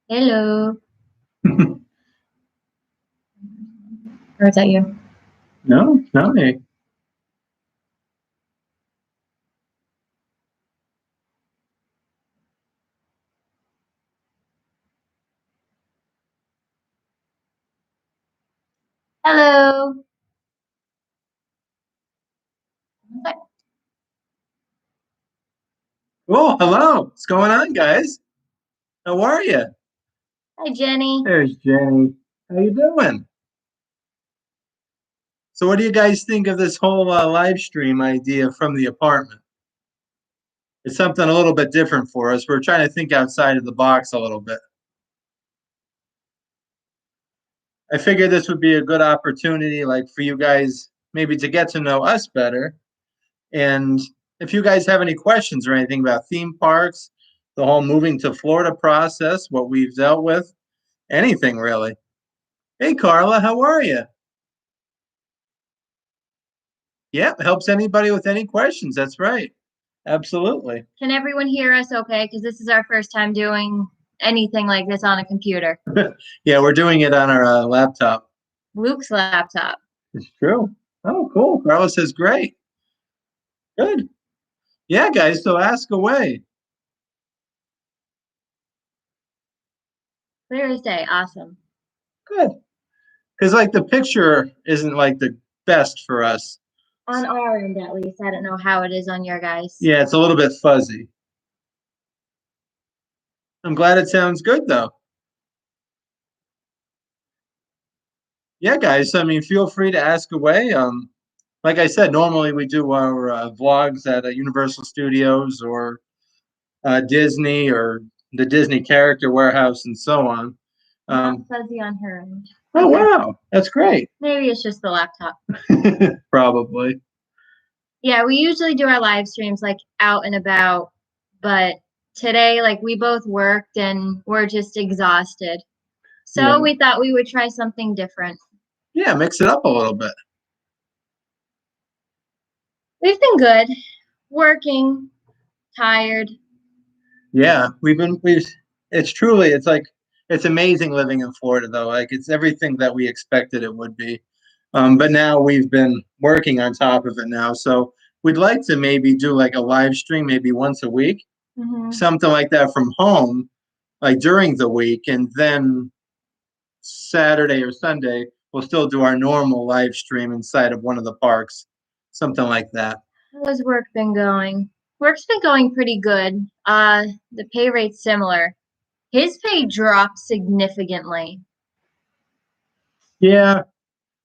Hello. Or is that you? No, it's not me. Hello. Oh, hello. What's going on, guys? How are you? Hi, Jenny. There's Jenny. How you doing? So, what do you guys think of this whole live stream idea from the apartment? It's something a little bit different for us. We're trying to think outside of the box a little bit. I figured this would be a good opportunity, like for you guys maybe to get to know us better. And if you guys have any questions or anything about theme parks, the whole moving to Florida process, what we've dealt with, anything really. Hey, Carla, how are you? Yeah, helps anybody with any questions. That's right. Absolutely. Can everyone hear us okay? Because this is our first time doing anything like this on a computer. Yeah, we're doing it on our laptop. Luke's laptop. It's true. Oh, cool. Carla says great. Good. Yeah, guys, so ask away. Thursday. Awesome. Good. Because, like, the picture isn't, like, the best for us. On our end, at least. I don't know how it is on your guys. Yeah, it's a little bit fuzzy. I'm glad it sounds good, though. Yeah, guys, I mean, feel free to ask away. Like I said, normally we do our vlogs at Universal Studios or Disney or the Disney Character Warehouse and so on. Not fuzzy on her end. Oh, wow. That's great. Maybe it's just the laptop. Probably. Yeah, we usually do our live streams like out and about, but today, like we both worked and we're just exhausted. So Yeah. we thought we would try something different. Yeah, mix it up a little bit. We've been good, working, tired. Yeah, it's like, it's amazing living in Florida, though. Like, it's everything that we expected it would be. But now we've been working on top of it now. So we'd like to maybe do like a live stream, maybe once a week, something like that from home, like during the week. And then Saturday or Sunday, we'll still do our normal live stream inside of one of the parks, something like that. How has work been going? Work's been going pretty good. The pay rate's similar. His pay dropped significantly. Yeah,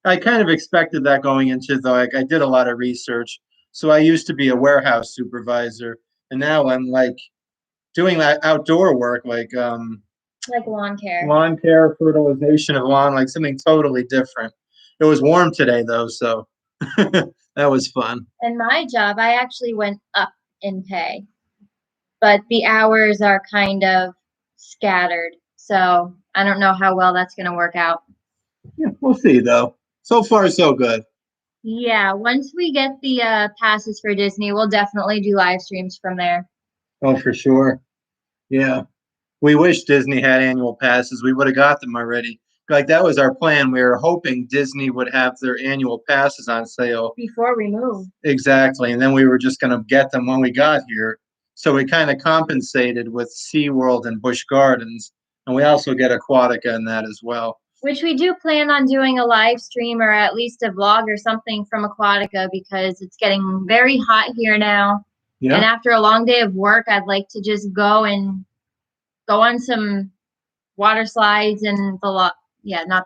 I kind of expected that going into the, like, I did a lot of research. So I used to be a warehouse supervisor, and now I'm like doing that outdoor work, like lawn care, fertilization of lawn, like something totally different. It was warm today though, so that was fun. In my job, I actually went up in pay, but the hours are kind of scattered. So I don't know how well that's going to work out. Yeah, we'll see though. So far, so good. Yeah, once we get the passes for Disney, we'll definitely do live streams from there. Oh, for sure. Yeah. We wish Disney had annual passes. We would have got them already. Like, that was our plan. We were hoping Disney would have their annual passes on sale before we move. Exactly. And then we were just going to get them when we got here. So we kind of compensated with SeaWorld and Busch Gardens. And we also get Aquatica in that as well. Which we do plan on doing a live stream or at least a vlog or something from Aquatica because it's getting very hot here now. Yeah. And after a long day of work, I'd like to just go on some water slides and not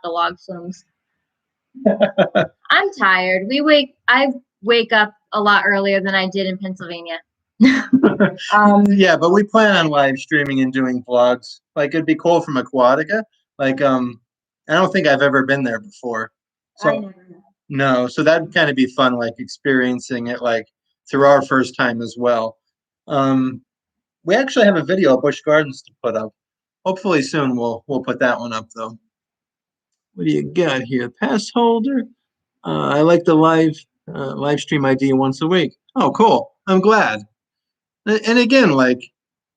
the log flumes. I'm tired. I wake up a lot earlier than I did in Pennsylvania. Yeah, but we plan on live streaming and doing vlogs. Like, it'd be cool from Aquatica. Like, I don't think I've ever been there before. So, I never know. No, so that'd kind of be fun, like experiencing it like through our first time as well. We actually have a video of Busch Gardens to put up. Hopefully soon we'll put that one up though. What do you got here? Pass holder. I like the live stream ID once a week. Oh, cool. I'm glad. And again, like,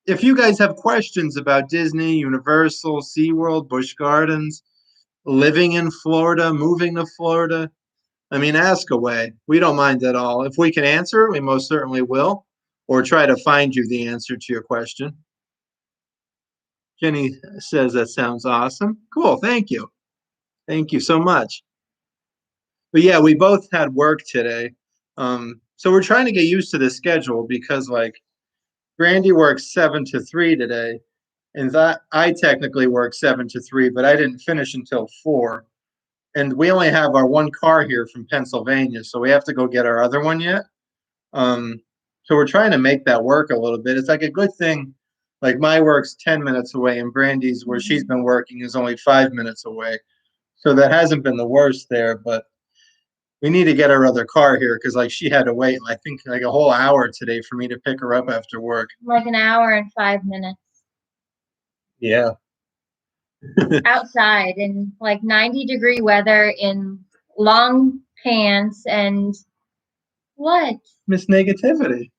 if you guys have questions about Disney, Universal, SeaWorld, Busch Gardens, living in Florida, moving to Florida, I mean, ask away. We don't mind at all. If we can answer it, we most certainly will, or try to find you the answer to your question. Jenny says that sounds awesome. Cool. Thank you. Thank you so much. But yeah, we both had work today. So we're trying to get used to the schedule because like Brandy works 7 to 3 today, and that I technically work 7 to 3, but I didn't finish until 4. And we only have our one car here from Pennsylvania, so we have to go get our other one yet. So we're trying to make that work a little bit. It's like a good thing. Like my work's 10 minutes away, and Brandy's where she's been working is only 5 minutes away. So that hasn't been the worst there, but we need to get our other car here because like she had to wait, I think like a whole hour today for me to pick her up after work. Like an hour and 5 minutes. Yeah. Outside in like 90-degree weather in long pants and what? Miss Negativity.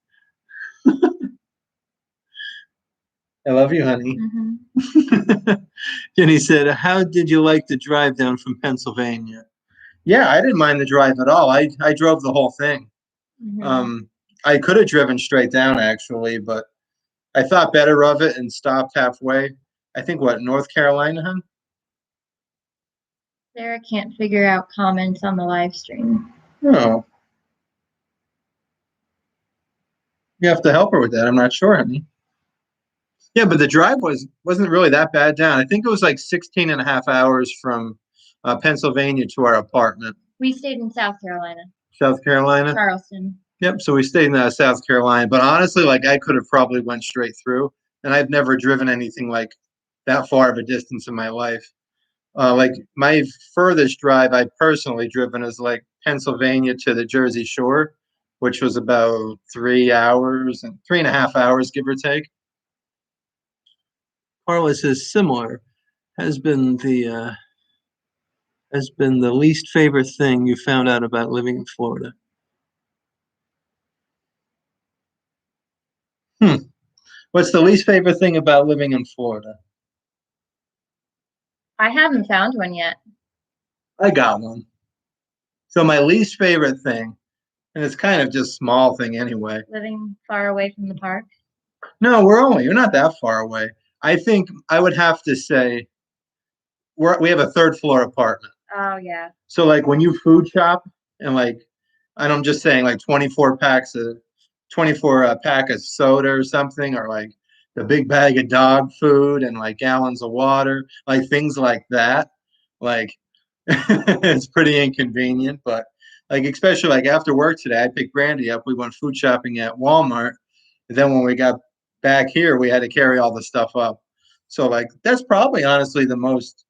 I love you, honey. Mm-hmm. Jenny said, how did you like the drive down from Pennsylvania? Yeah, I didn't mind the drive at all. I drove the whole thing. Mm-hmm. I could have driven straight down actually, but I thought better of it and stopped halfway. I think what, North Carolina, huh? Sarah can't figure out comments on the live stream. Oh. You have to help her with that. I'm not sure, honey. Yeah, but the drive wasn't really that bad down. I think it was like 16 and a half hours from Pennsylvania to our apartment. We stayed in South Carolina. South Carolina? Charleston. Yep, so we stayed in South Carolina. But honestly, like I could have probably went straight through. And I've never driven anything like that far of a distance in my life. Like my furthest drive I've personally driven is like Pennsylvania to the Jersey Shore, which was about 3 hours and 3.5 hours, give or take. Carla says similar has been the least favorite thing you found out about living in Florida. What's the least favorite thing about living in Florida? I haven't found one yet. I got one. So my least favorite thing, and it's kind of just small thing anyway. Living far away from the park? No, you're not that far away. I think I would have to say we have a third floor apartment. Oh, yeah. So like when you food shop and like, and I'm just saying like 24 pack of soda or something, or like the big bag of dog food and like gallons of water, like things like that. Like it's pretty inconvenient, but like especially like after work today, I picked Brandy up. We went food shopping at Walmart. And then when we got back here, we had to carry all the stuff up. So like that's probably honestly the most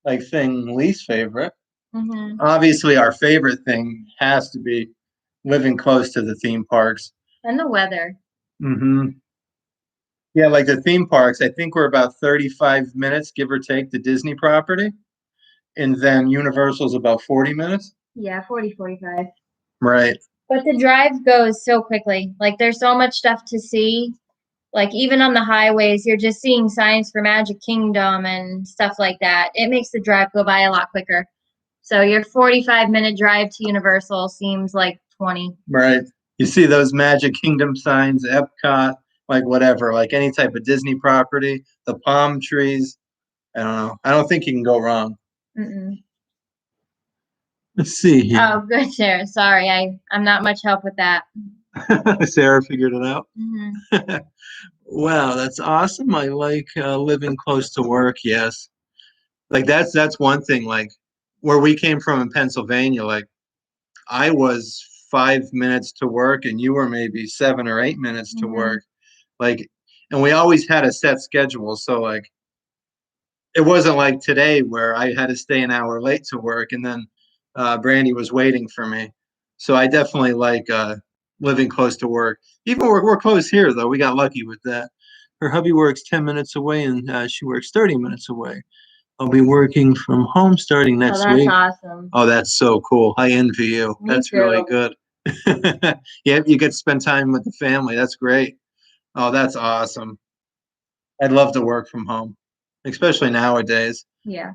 like thing least favorite. Mm-hmm. Obviously, our favorite thing has to be living close to the theme parks. And the weather. Mm-hmm. Yeah, like the theme parks, I think we're about 35 minutes, give or take, the Disney property. And then Universal's about 40 minutes. Yeah, 40, 45. Right. But the drive goes so quickly. Like there's so much stuff to see. Like even on the highways, you're just seeing signs for Magic Kingdom and stuff like that. It makes the drive go by a lot quicker. So your 45-minute drive to Universal seems like 20. Right. You see those Magic Kingdom signs, Epcot, like whatever, like any type of Disney property, the palm trees. I don't know. I don't think you can go wrong. Mm-mm. Let's see here. Oh, good, Sarah. Sorry, I'm not much help with that. Sarah figured it out. Mm-hmm. Wow, that's awesome. I like living close to work. Yes, like that's one thing. Like where we came from in Pennsylvania, like I was 5 minutes to work, and you were maybe 7 or 8 minutes to work. Like, and we always had a set schedule. So like, it wasn't like today where I had to stay an hour late to work, and then Brandy was waiting for me. So I definitely like living close to work. Even we're close here, though. We got lucky with that. Her hubby works 10 minutes away, and she works 30 minutes away. I'll be working from home starting next week. Oh, that's awesome. Oh, that's so cool. I envy you. Me That's too. really good. Yeah, you get to spend time with the family. That's great. Oh, that's awesome. I'd love to work from home, especially nowadays. Yeah.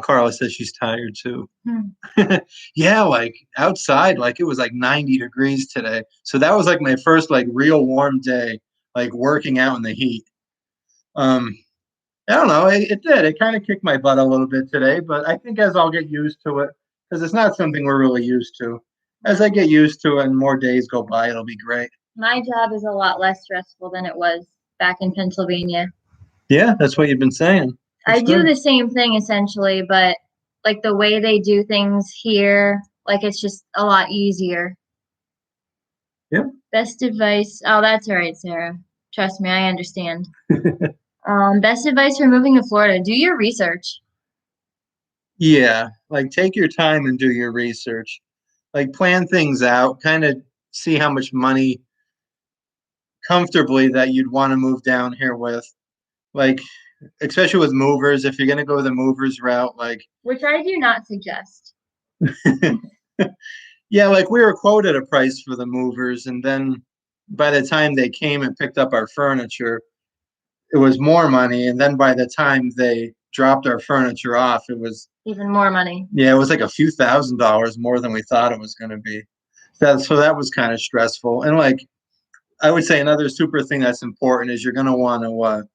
Carla says she's tired too. Hmm. Yeah, like outside, like it was like 90 degrees today. So that was like my first like real warm day, like working out in the heat. Um, I don't know. It did. It kind of kicked my butt a little bit today, but I think as I'll get used to it, because it's not something we're really used to. As I get used to it and more days go by, it'll be great. My job is a lot less stressful than it was back in Pennsylvania. Yeah, that's what you've been saying. I do the same thing essentially, but like the way they do things here, like it's just a lot easier. Yeah. Best advice. Oh, that's all right, Sarah. Trust me, I understand. Best advice for moving to Florida. Do your research. Yeah, like take your time and do your research. Like plan things out, kind of see how much money comfortably that you'd want to move down here with. Like, especially with movers, if you're going to go the movers route, like, which I do not suggest. Yeah, like we were quoted a price for the movers, and then by the time they came and picked up our furniture, it was more money. And then by the time they dropped our furniture off, it was even more money. Yeah, it was like a few $1,000s more than we thought it was going to be. So that was kind of stressful. And like, I would say another super thing that's important is you're going to want to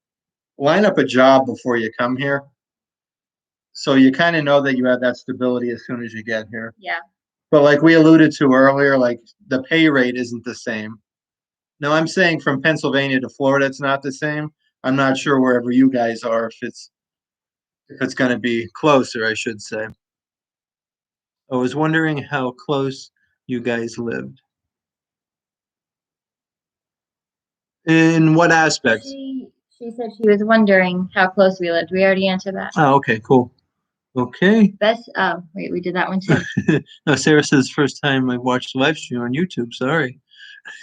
line up a job before you come here. So you kind of know that you have that stability as soon as you get here. Yeah. But like we alluded to earlier, like the pay rate isn't the same. Now I'm saying from Pennsylvania to Florida, it's not the same. I'm not sure wherever you guys are if it's going to be closer, I should say. I was wondering how close you guys lived. In what aspects? She said she was wondering how close we lived. We already answered that. Oh, okay, cool. Okay. Oh, wait, we did that one too. No, Sarah says first time I've watched the live stream on YouTube. Sorry.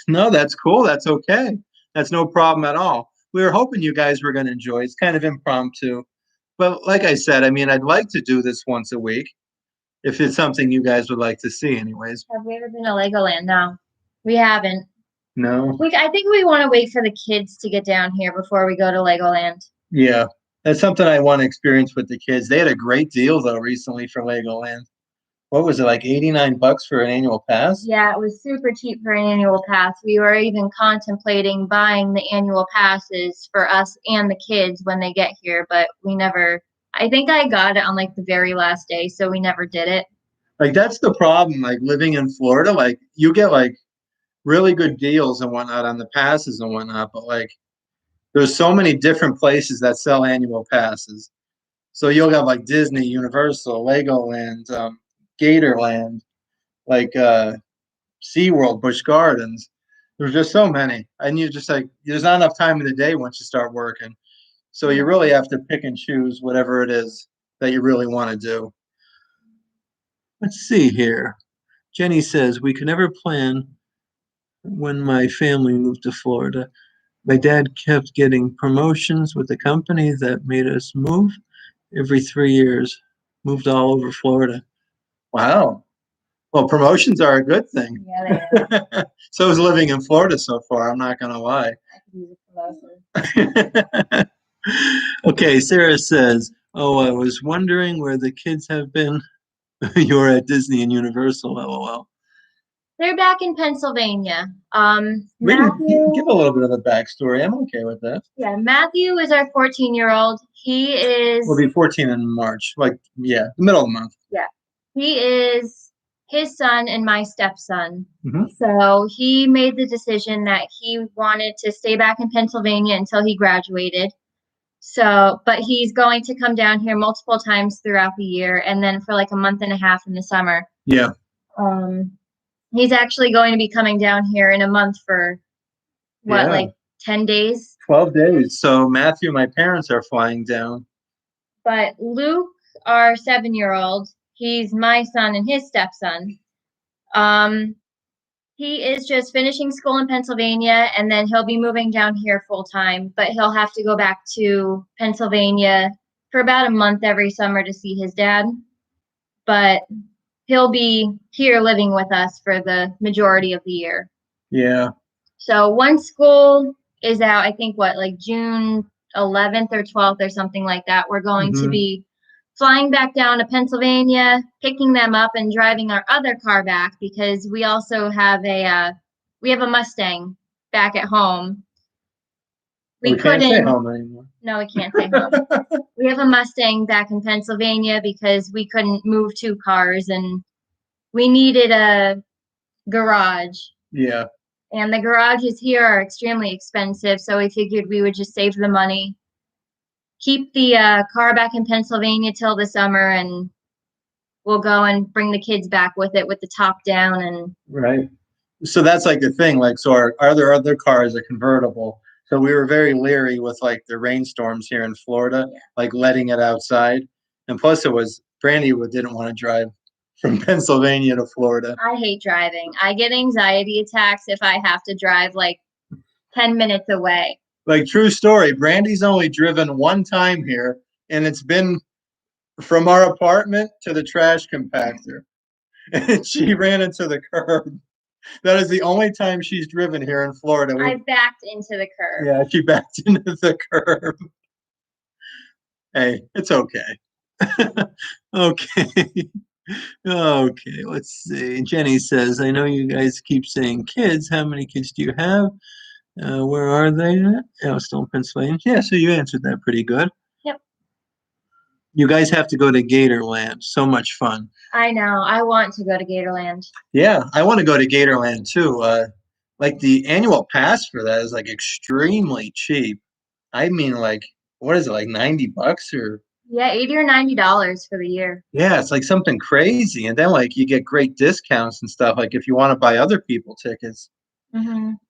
No, that's cool. That's okay. That's no problem at all. We were hoping you guys were going to enjoy. It's kind of impromptu. But like I said, I mean, I'd like to do this once a week if it's something you guys would like to see anyways. Have we ever been to Legoland? No, we haven't. No. I think we want to wait for the kids to get down here before we go to Legoland. Yeah, that's something I want to experience with the kids. They had a great deal though recently for Legoland. What was it, like $89 for an annual pass? Yeah, it was super cheap for an annual pass. We were even contemplating buying the annual passes for us and the kids when they get here, but we never. I think I got it on like the very last day, so we never did it. Like that's the problem, like living in Florida, like you get like really good deals and whatnot on the passes and whatnot, but like there's so many different places that sell annual passes. So you'll have like Disney, Universal, Legoland, Gatorland, like SeaWorld, Busch Gardens. There's just so many. And you just like, there's not enough time in the day once you start working. So you really have to pick and choose whatever it is that you really want to do. Let's see here. Jenny says, we could never plan when my family moved to Florida. My dad kept getting promotions with the company that made us move every 3 years, moved all over Florida. Wow. Well, promotions are a good thing. Yeah, they are. So is living in Florida so far, I'm not going to lie. I could use a promotion. Okay, Sarah says, oh, I was wondering where the kids have been. You're at Disney and Universal, LOL. They're back in Pennsylvania. We can Matthew, give a little bit of a backstory. I'm okay with that. yeah, Matthew is our 14-year-old. He is. We'll be 14 in March, like, yeah, the middle of the month. Yeah, he is his son and my stepson. Mm-hmm. So he made the decision that he wanted to stay back in Pennsylvania until he graduated. So, but he's going to come down here multiple times throughout the year, and then for like a month and a half in the summer. Yeah. He's actually going to be coming down here in a month for what, like 10 days? 12 days. So Matthew and my parents are flying down. But Luke, our 7-year-old, he's my son and his stepson. He is just finishing school in Pennsylvania, and then he'll be moving down here full time, but he'll have to go back to Pennsylvania for about a month every summer to see his dad. But he'll be here living with us for the majority of the year. Yeah. So once school is out, I think like June 11th or 12th or something like that, we're going to be flying back down to Pennsylvania, picking them up and driving our other car back because we also have a Mustang back at home. We can't stay home anymore. No, we can't stay home. We have a Mustang back in Pennsylvania because we couldn't move 2 cars and we needed a garage. Yeah. And the garages here are extremely expensive, so we figured we would just save the money, keep the car back in Pennsylvania till the summer, and we'll go and bring the kids back with it with the top down. And right. So that's like the thing. Like, so our other car is a convertible. So we were very leery with like the rainstorms here in Florida, like letting it outside. And plus, it was Brandy didn't want to drive from Pennsylvania to Florida. I hate driving. I get anxiety attacks if I have to drive like 10 minutes away. Like, true story. Brandy's only driven one time here, and it's been from our apartment to the trash compactor. And she ran into the curb. That is the only time she's driven here in Florida. I backed into the curb. Yeah, she backed into the curb. Hey, it's okay. Okay. Okay, let's see. Jenny says, I know you guys keep saying kids. How many kids do you have? Where are they at? Oh, still in Pennsylvania. Yeah, so you answered that pretty good. Yep. You guys have to go to Gatorland. So much fun. I know. I want to go to Gatorland. Yeah, I want to go to Gatorland too. Like the annual pass for that is like extremely cheap. I mean, like, what is it, like $90 or? Yeah, $80 or $90 for the year. Yeah, it's like something crazy. And then like you get great discounts and stuff. Like if you want to buy other people tickets.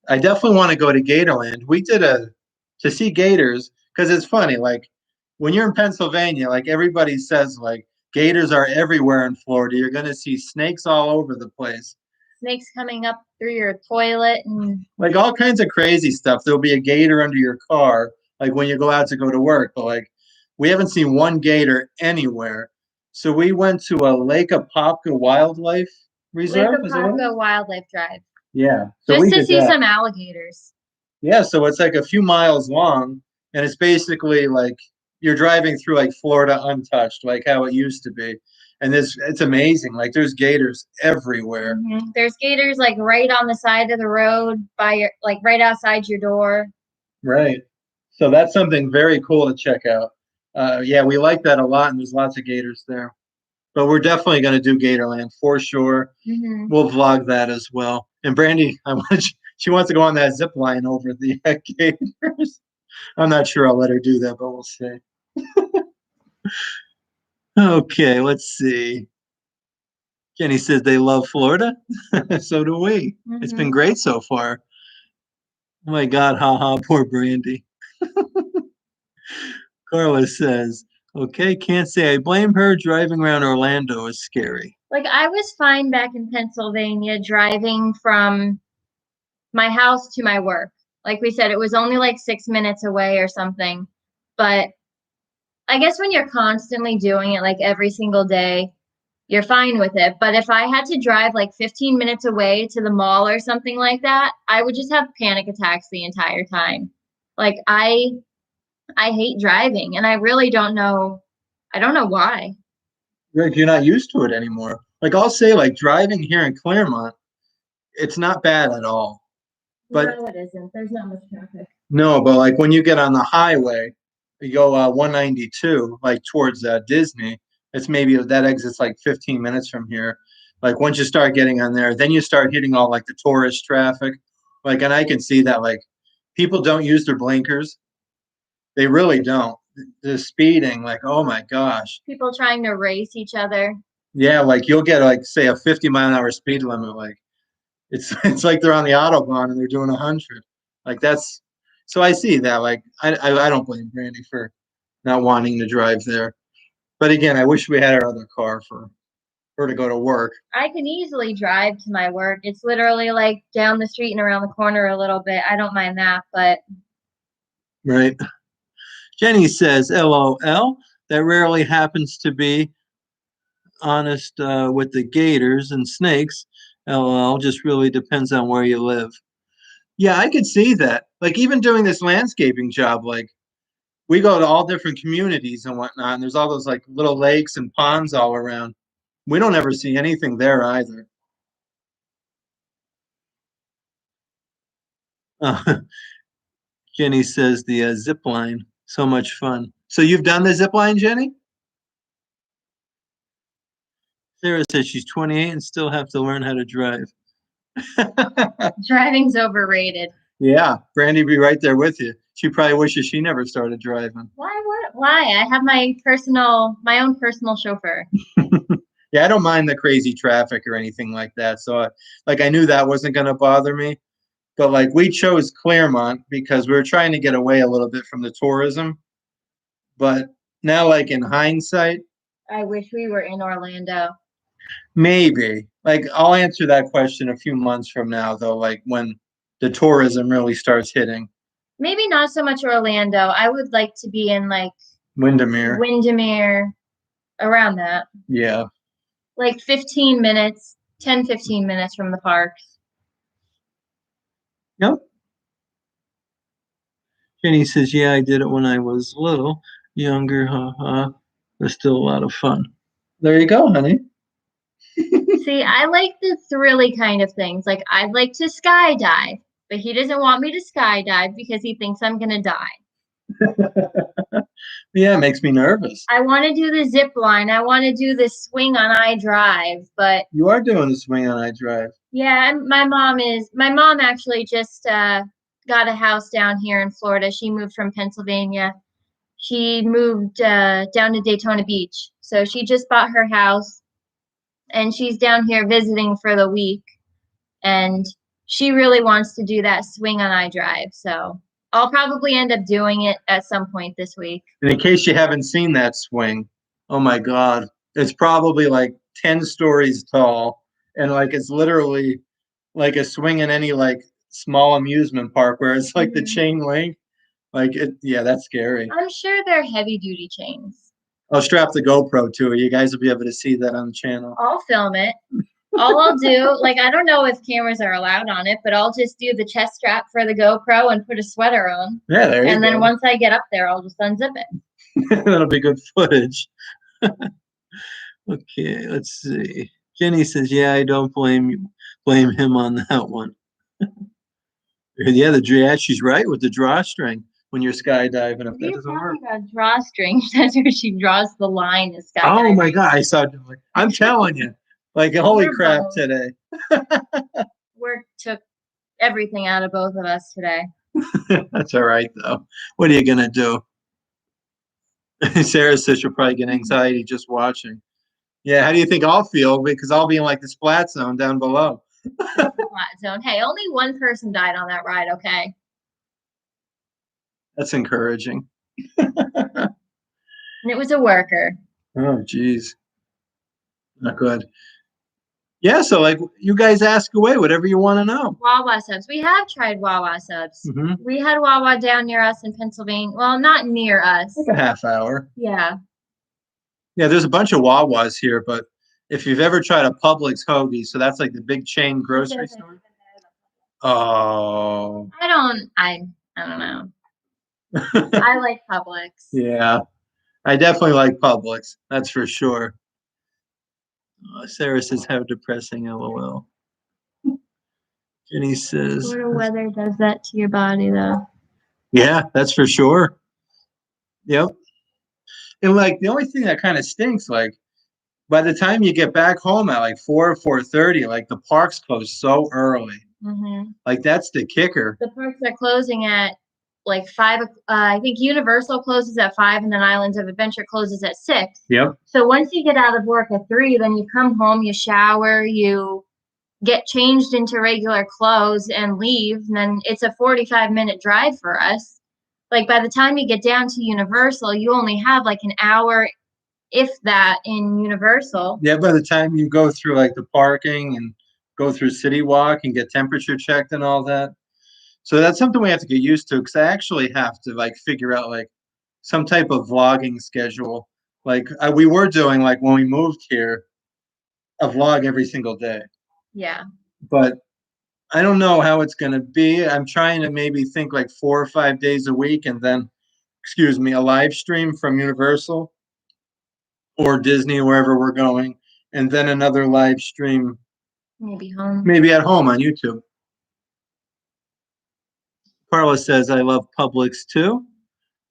I definitely want to go to Gatorland. We did to see gators because it's funny. Like when you're in Pennsylvania, like everybody says, like gators are everywhere in Florida. You're gonna see snakes all over the place. Snakes coming up through your toilet and like all kinds of crazy stuff. There'll be a gator under your car, like when you go out to go to work. But like we haven't seen one gator anywhere. So we went to a Lake Apopka Wildlife Reserve. Lake Apopka Wildlife Drive. Yeah. So just to see some alligators. Yeah, so it's like a few miles long, and it's basically like you're driving through like Florida untouched, like how it used to be. And it's amazing. Like there's gators everywhere. There's gators like right on the side of the road by your like right outside your door. Right. So that's something very cool to check out. Yeah, we like that a lot, and there's lots of gators there. But we're definitely going to do Gatorland for sure. We'll vlog that as well. And Brandy, she wants to go on that zip line over the gators. I'm not sure I'll let her do that, but we'll see. Okay, let's see. Jenny says they love Florida. So do we. It's been great so far. Oh my God, haha, poor Brandy. Carla says, okay, can't say I blame her. Driving around Orlando is scary. Like I was fine back in Pennsylvania driving from my house to my work. Like we said, it was only like 6 minutes away or something. But I guess when you're constantly doing it like every single day, you're fine with it. But if I had to drive like 15 minutes away to the mall or something like that, I would just have panic attacks the entire time. Like I hate driving and I really don't know. I don't know why. Like you're not used to it anymore. Like I'll say like driving here in Claremont, it's not bad at all. But no, it isn't. There's not much traffic. No, but like when you get on the highway, you go 192, like towards Disney. It's maybe that exit's like 15 minutes from here. Like once you start getting on there, then you start hitting all like the tourist traffic. Like, and I can see that like people don't use their blinkers. They really don't. The speeding, like, oh my gosh. People trying to race each other. Yeah, like you'll get like say a 50-mile-an-hour speed limit. Like it's like they're on the Autobahn and they're doing 100. Like that's so I see that. Like I don't blame Brandy for not wanting to drive there. But again, I wish we had our other car for her to go to work. I can easily drive to my work. It's literally like down the street and around the corner a little bit. I don't mind that, but right. Jenny says, LOL. That rarely happens, to be honest, with the gators and snakes. LOL, just really depends on where you live. Yeah, I could see that. Like even doing this landscaping job, like we go to all different communities and whatnot, and there's all those like little lakes and ponds all around. We don't ever see anything there either. Uh, Jenny says the zip line, so much fun. So you've done the zip line, Jenny? Sarah says she's 28 and still have to learn how to drive. Driving's overrated. Yeah, Brandy be right there with you. She probably wishes she never started driving. Why? I have my own personal chauffeur. Yeah, I don't mind the crazy traffic or anything like that. So, like, I knew that wasn't going to bother me. But, like, we chose Claremont because we were trying to get away a little bit from the tourism. But now, like, in hindsight, I wish we were in Orlando. maybe. Like, I'll answer that question a few months from now, though, like, when the tourism really starts hitting. Maybe not so much Orlando. I would like to be in, like, Windermere, around that. Yeah. Like 15 minutes, 10, 15 minutes from the parks. Yep. Jenny says, yeah, I did it when I was little, younger, haha. It was still a lot of fun. There you go, honey. See, I like the thrilly kind of things. Like, I'd like to skydive, but he doesn't want me to skydive because he thinks I'm going to die. Yeah, it makes me nervous. I want to do the zip line. I want to do the swing on iDrive, but you are doing the swing on iDrive. Yeah, my mom actually just got a house down here in Florida. She moved from Pennsylvania. She moved down to Daytona Beach. So she just bought her house and she's down here visiting for the week. And she really wants to do that swing on iDrive. So I'll probably end up doing it at some point this week. And in case you haven't seen that swing, oh my God, it's probably like 10 stories tall. And like it's literally like a swing in any like small amusement park where it's like the chain link. Like it, yeah, that's scary. I'm sure they're heavy duty chains. I'll strap the GoPro to it. You guys will be able to see that on the channel. I'll film it. All I'll do, like, I don't know if cameras are allowed on it, but I'll just do the chest strap for the GoPro and put a sweater on. Yeah, there you go. And then once I get up there, I'll just unzip it. That'll be good footage. Okay, let's see. Jenny says, yeah, I don't blame him on that one. Yeah, she's right with the drawstring when you're skydiving. If that doesn't work. About drawstring, that's where she draws the line is skydiving. Oh my God, I saw. I'm telling you, like holy crap today. Work took everything out of both of us today. That's all right though. What are you gonna do? Sarah says she'll probably get anxiety just watching. Yeah, how do you think I'll feel? Because I'll be in like the splat zone down below. Splat zone. Hey, only one person died on that ride, okay? That's encouraging. And it was a worker. Oh, geez. Not good. Yeah, so like you guys ask away whatever you want to know. Wawa subs. We have tried Wawa subs. We had Wawa down near us in Pennsylvania. Well, not near us. Like a half hour. Yeah. Yeah, there's a bunch of Wawas here, but if you've ever tried a Publix hoagie, so that's like the big chain grocery store. Oh. I don't know. I like Publix. Yeah, I definitely like Publix. That's for sure. Sarah says, how depressing, LOL. Jenny says, Florida weather does that to your body, though. Yeah, that's for sure. Yep. And like the only thing that kind of stinks, like by the time you get back home at like 4:30, like the parks close so early. Like that's the kicker. The parks are closing at like 5. I think Universal closes at 5, and then Islands of Adventure closes at 6. Yep. So once you get out of work at 3, then you come home, you shower, you get changed into regular clothes and leave, and then it's a 45-minute drive for us. Like by the time you get down to Universal, you only have like an hour, if that, in Universal. Yeah, by the time you go through like the parking and go through City Walk and get temperature checked and all that. So that's something we have to get used to, because I actually have to like figure out like some type of vlogging schedule. Like we were doing like when we moved here, a vlog every single day. Yeah. But I don't know how it's going to be. I'm trying to maybe think like 4 or 5 days a week, and then, excuse me, a live stream from Universal or Disney, wherever we're going, and then another live stream maybe at home on YouTube. Carla says, I love Publix too.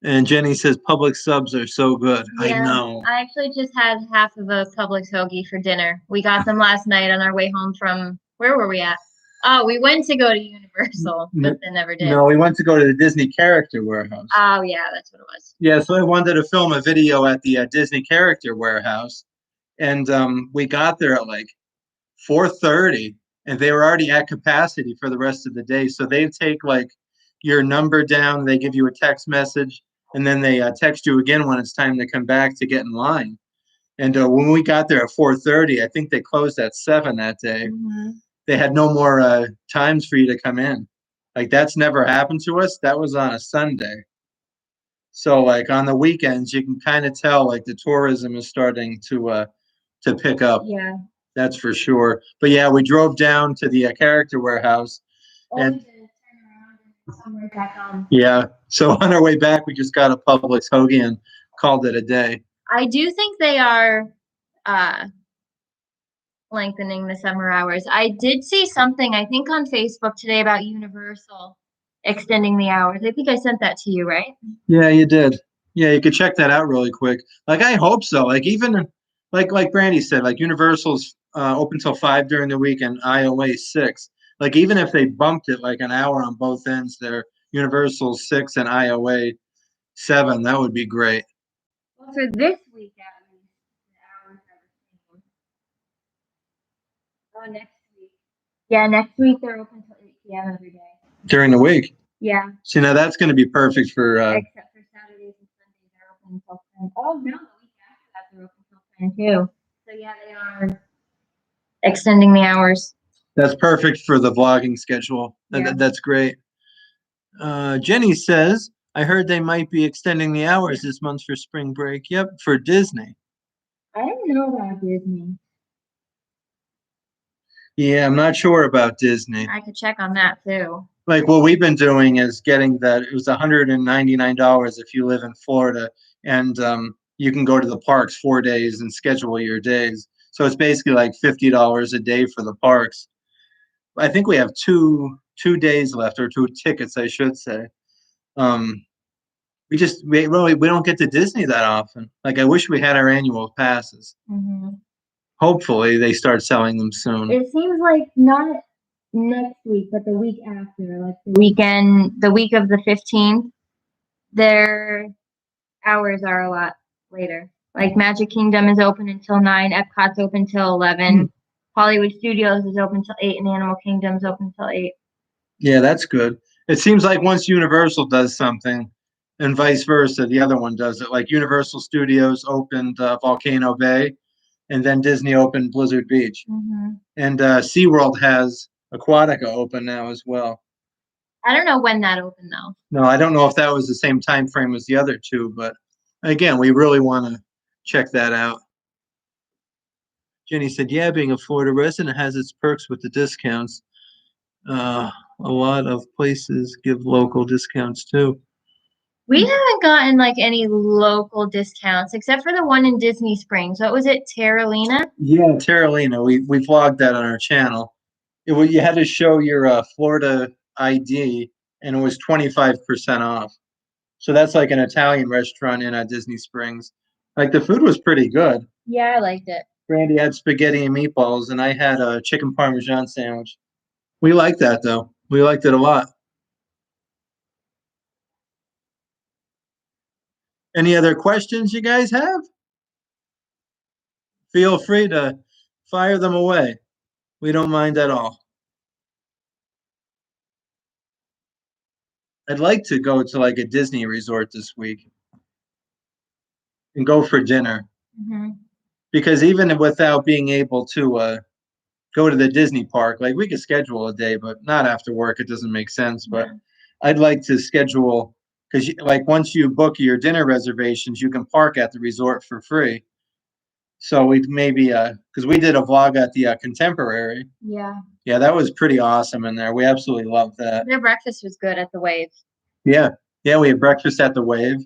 And Jenny says, Publix subs are so good. Yeah, I know. I actually just had half of a Publix hoagie for dinner. We got them last night on our way home from, where were we at? Oh, we went to go to Universal, but then never did. No, we went to go to the Disney Character Warehouse. Oh, yeah, that's what it was. Yeah, so I wanted to film a video at the Disney Character Warehouse. And we got there at like 4:30, and they were already at capacity for the rest of the day. So they take like your number down, they give you a text message, and then they text you again when it's time to come back to get in line. And when we got there at 4:30, I think they closed at 7 that day. Mm-hmm. They had no more times for you to come in. Like that's never happened to us. That was on a Sunday. So like on the weekends, you can kind of tell like the tourism is starting to pick up. Yeah. That's for sure. But yeah, we drove down to the Character Warehouse. And yeah, so on our way back, we just got a Publix hoagie and called it a day. I do think they are lengthening the summer hours. I did see something, I think, on Facebook today about Universal extending the hours. I think I sent that to you, right? Yeah, you did. Yeah, you could check that out really quick. Like, I hope so. Like, even like Brandy said, like Universal's open till 5 during the week and IOA 6. Like, even if they bumped it like an hour on both ends there, Universal 6 and IOA 7, that would be great. Well, for this week at least, the hours are the same. Oh, next week. Yeah, next week they're open till 8 p.m. every day. During the week? Yeah. See, now that's going to be perfect for... Except for Saturdays and Sundays, they're open until 10. Oh, no, the week after that, they're open until 10, too. So, yeah, they are extending the hours. That's perfect for the vlogging schedule. Yeah. That's great. Jenny says, I heard they might be extending the hours this month for spring break. Yep, for Disney. I don't know about Disney. Yeah, I'm not sure about Disney. I could check on that, too. Like what we've been doing is getting that. It was $199 if you live in Florida, and you can go to the parks 4 days and schedule your days. So it's basically like $50 a day for the parks. I think we have two days left, or 2 tickets, I should say. We don't get to Disney that often. Like I wish we had our annual passes. Mm-hmm. Hopefully they start selling them soon. It seems like not next week, but the week after, like the weekend, the week of the 15th, their hours are a lot later. Like Magic Kingdom is open until 9, Epcot's open till 11, Hollywood Studios is open till 8, and Animal Kingdom's open till 8. Yeah, that's good. It seems like once Universal does something, and vice versa, the other one does it. Like Universal Studios opened Volcano Bay, and then Disney opened Blizzard Beach. Mm-hmm. And SeaWorld has Aquatica open now as well. I don't know when that opened, though. No, I don't know if that was the same time frame as the other two, but again, we really want to check that out. Jenny said, yeah, being a Florida resident has its perks with the discounts. A lot of places give local discounts, too. We haven't gotten like any local discounts except for the one in Disney Springs. What was it, Terralina? Yeah, Terralina. We vlogged that on our channel. You had to show your Florida ID, and it was 25% off. So that's like an Italian restaurant in Disney Springs. Like the food was pretty good. Yeah, I liked it. Brandy had spaghetti and meatballs, and I had a chicken parmesan sandwich. We liked that though. We liked it a lot. Any other questions you guys have? Feel free to fire them away. We don't mind at all. I'd like to go to like a Disney resort this week and go for dinner. Mm-hmm. Because even without being able to go to the Disney park, like we could schedule a day, but not after work. It doesn't make sense. But I'd like to schedule, because like once you book your dinner reservations, you can park at the resort for free. So we maybe because we did a vlog at the Contemporary. Yeah. Yeah, that was pretty awesome in there. We absolutely loved that. Their breakfast was good at the Wave. Yeah, yeah, we had breakfast at the Wave.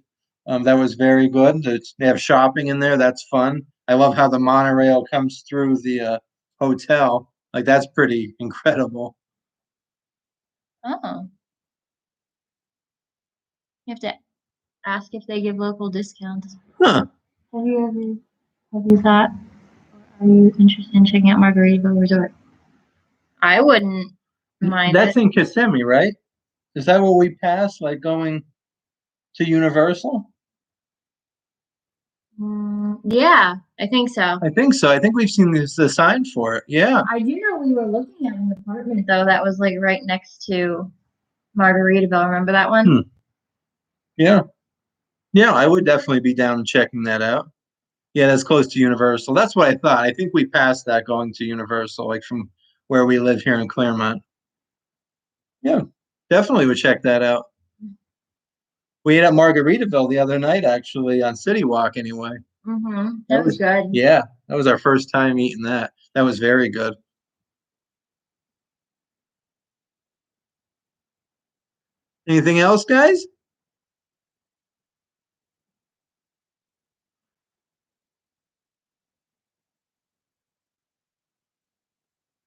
That was very good. They have shopping in there. That's fun. I love how the monorail comes through the hotel. Like that's pretty incredible. Oh. You have to ask if they give local discounts. Huh. Have you thought, are you interested in checking out Margaritaville Resort? I wouldn't mind That's it. in Kissimmee, right? Is that what we passed, like going to Universal? Yeah, I think so. I think so. I think we've seen the sign for it. Yeah. I do know we were looking at an apartment though that was like right next to Margaritaville. Remember that one? Yeah. Yeah, I would definitely be down checking that out. Yeah, that's close to Universal. That's what I thought. I think we passed that going to Universal, like from where we live here in Claremont. Yeah, definitely would check that out. We ate at Margaritaville the other night, actually, on City Walk anyway. That was good. Yeah, that was our first time eating that. That was very good. Anything else, guys?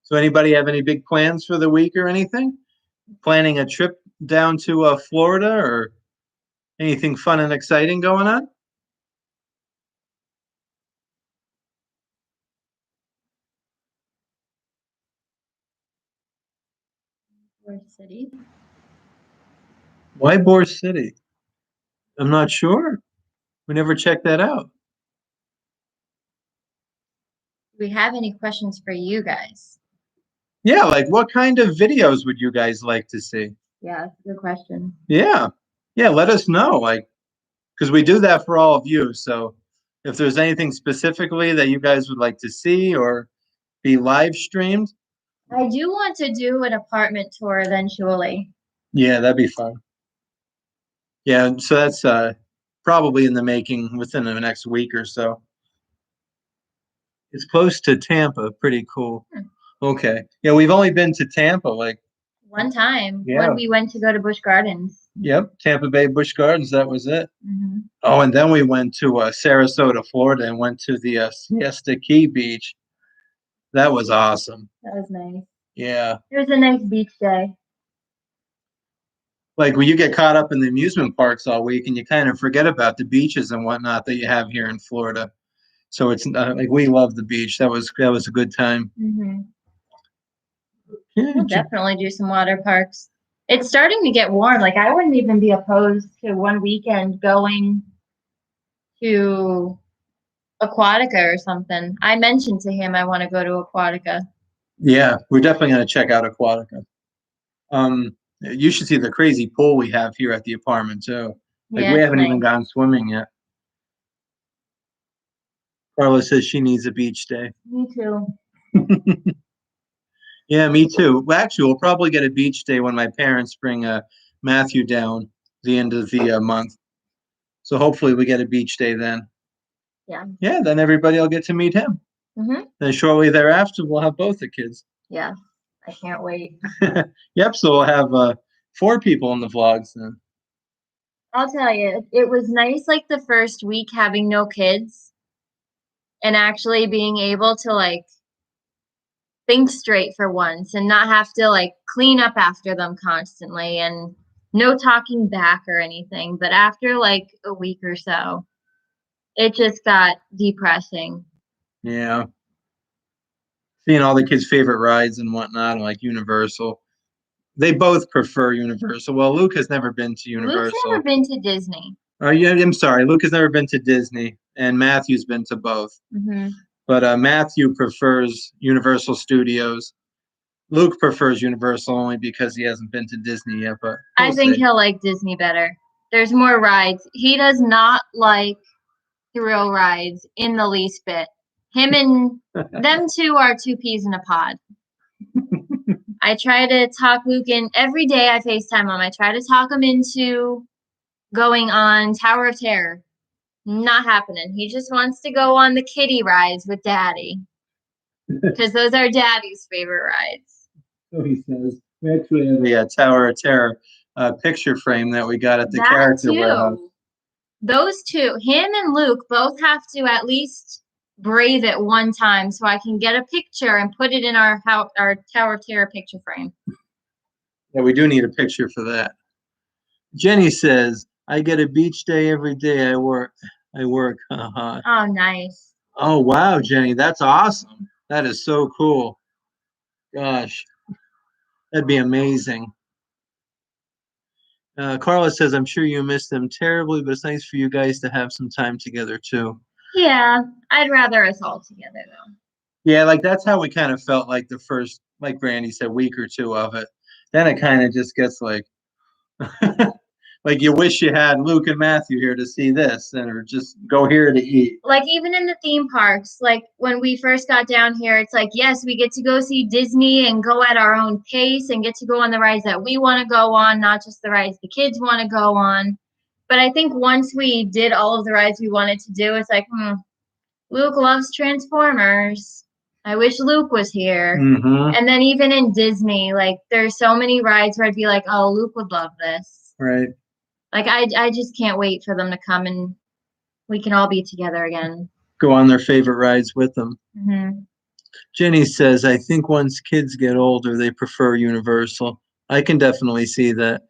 So anybody have any big plans for the week or anything? Planning a trip down to Florida or anything fun and exciting going on? Forest City. Why Boar City? I'm not sure. We never checked that out. Do we have any questions for you guys? Yeah, like what kind of videos would you guys like to see? Yeah, that's a good question. Yeah. Yeah, let us know. Like, because we do that for all of you. So if there's anything specifically that you guys would like to see or be live streamed, I do want to do an apartment tour eventually. yeah, that'd be fun. Yeah, so that's probably in the making within the next week or so. It's close to Tampa, pretty cool. Okay. Yeah, we've only been to Tampa like one time Yeah. when we went to go to Busch Gardens. Yep, Tampa Bay Busch Gardens, that was it. Mm-hmm. Oh, and then we went to Sarasota, Florida, and went to the Siesta Key Beach. That was awesome. That was nice. Yeah. It was a nice beach day. Like when you get caught up in the amusement parks all week and you kind of forget about the beaches and whatnot that you have here in Florida. So it's like we love the beach. That was a good time. Mm-hmm. Yeah, We'll definitely do some water parks. It's starting to get warm. Like I wouldn't even be opposed to one weekend going to Aquatica or something. I mentioned to him I want to go to Aquatica. Yeah, we're definitely going to check out Aquatica. You should see the crazy pool we have here at the apartment too. Like Yeah, we haven't nice. even gone swimming yet. Carla says she needs a beach day. Me too. Yeah, me too. Well, actually, we'll probably get a beach day when my parents bring Matthew down the end of the month. So hopefully we get a beach day then. Yeah. Yeah, then everybody will get to meet him. Mm-hmm. Then shortly thereafter, we'll have both the kids. Yeah, I can't wait. Yep, so we'll have 4 people in the vlogs then. I'll tell you, it was nice like the first week having no kids and actually being able to like think straight for once and not have to like clean up after them constantly and no talking back or anything. But after like a week or so, it just got depressing. Yeah. Seeing all the kids' favorite rides and whatnot, like Universal. They both prefer Universal. Well, Luke has never been to Universal. Luke's never been to Disney. Oh, yeah, I'm sorry. Luke has never been to Disney, and Matthew's been to both. Mm-hmm. But Matthew prefers Universal Studios. Luke prefers Universal only because he hasn't been to Disney yet. But I think he'll like Disney better. There's more rides. He does not like thrill rides in the least bit. Him and them two are two peas in a pod. I try to talk Luke in every day. I FaceTime him. I try to talk him into going on Tower of Terror. Not happening. He just wants to go on the kiddie rides with Daddy because those are Daddy's favorite rides. So he says, we actually have a Tower of Terror picture frame that we got at the character warehouse. Those two, him and Luke, both have to at least brave it one time so I can get a picture and put it in our Tower of Terror picture frame. Yeah, we do need a picture for that. Jenny says, I get a beach day every day I work. Oh, nice. Oh, wow, Jenny, that's awesome. That is so cool. Gosh, that'd be amazing. Carla says, I'm sure you miss them terribly, but it's nice for you guys to have some time together too. Yeah, I'd rather us all together though. Yeah, like that's how we kind of felt like the first, like Brandy said, week or two of it. Then it kind of just gets like, like you wish you had Luke and Matthew here to see this, and or just go here to eat. Like even in the theme parks, like when we first got down here, it's like, yes, we get to go see Disney and go at our own pace and get to go on the rides that we want to go on, not just the rides the kids want to go on. But I think once we did all of the rides we wanted to do, it's like, Luke loves Transformers. I wish Luke was here. Mm-hmm. And then even in Disney, like there's so many rides where I'd be like, oh, Luke would love this. Right. Like I just can't wait for them to come and we can all be together again. Go on their favorite rides with them. Mm-hmm. Jenny says, I think once kids get older, they prefer Universal. I can definitely see that.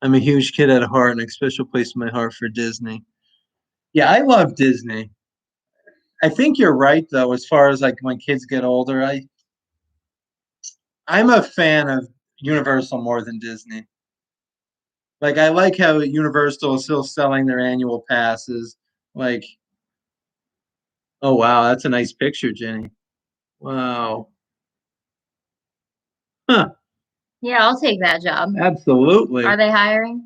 I'm a huge kid at heart and a special place in my heart for Disney. Yeah, I love Disney. I think you're right though, as far as like when kids get older. I'm a fan of Universal more than Disney. Like I like how Universal is still selling their annual passes. Like, oh wow, that's a nice picture, Jenny. Wow. Huh. Yeah, I'll take that job. Absolutely. Are they hiring?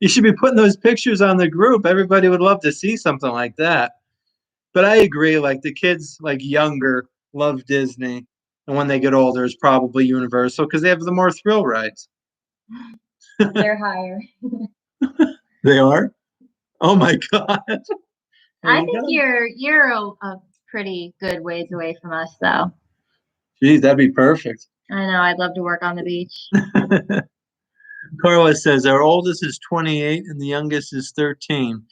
You should be putting those pictures on the group. Everybody would love to see something like that. But I agree, like the kids like younger love Disney. And when they get older, it's probably Universal because they have the more thrill rides. They're hiring. They are? Oh my God. I think you're a pretty good ways away from us though. Geez, that'd be perfect. I know, I'd love to work on the beach. Carla says our oldest is 28 and the youngest is 13.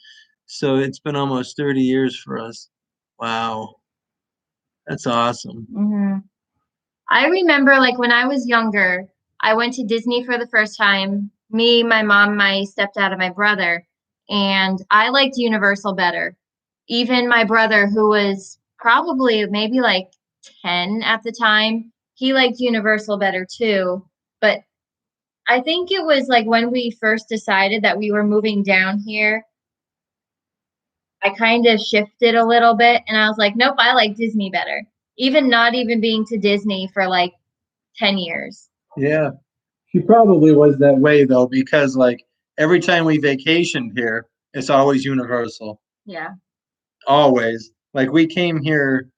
So it's been almost 30 years for us. Wow. That's awesome. Mm-hmm. I remember like when I was younger, I went to Disney for the first time. Me, my mom, my stepdad, and my brother. And I liked Universal better. Even my brother, who was probably maybe like 10 at the time, he liked Universal better too. But I think it was like when we first decided that we were moving down here, I kind of shifted a little bit and I was like, nope, I like Disney better. Even not even being to Disney for like 10 years. Yeah. She probably was that way though, because like every time we vacationed here, it's always Universal. Yeah. Always. Like we came here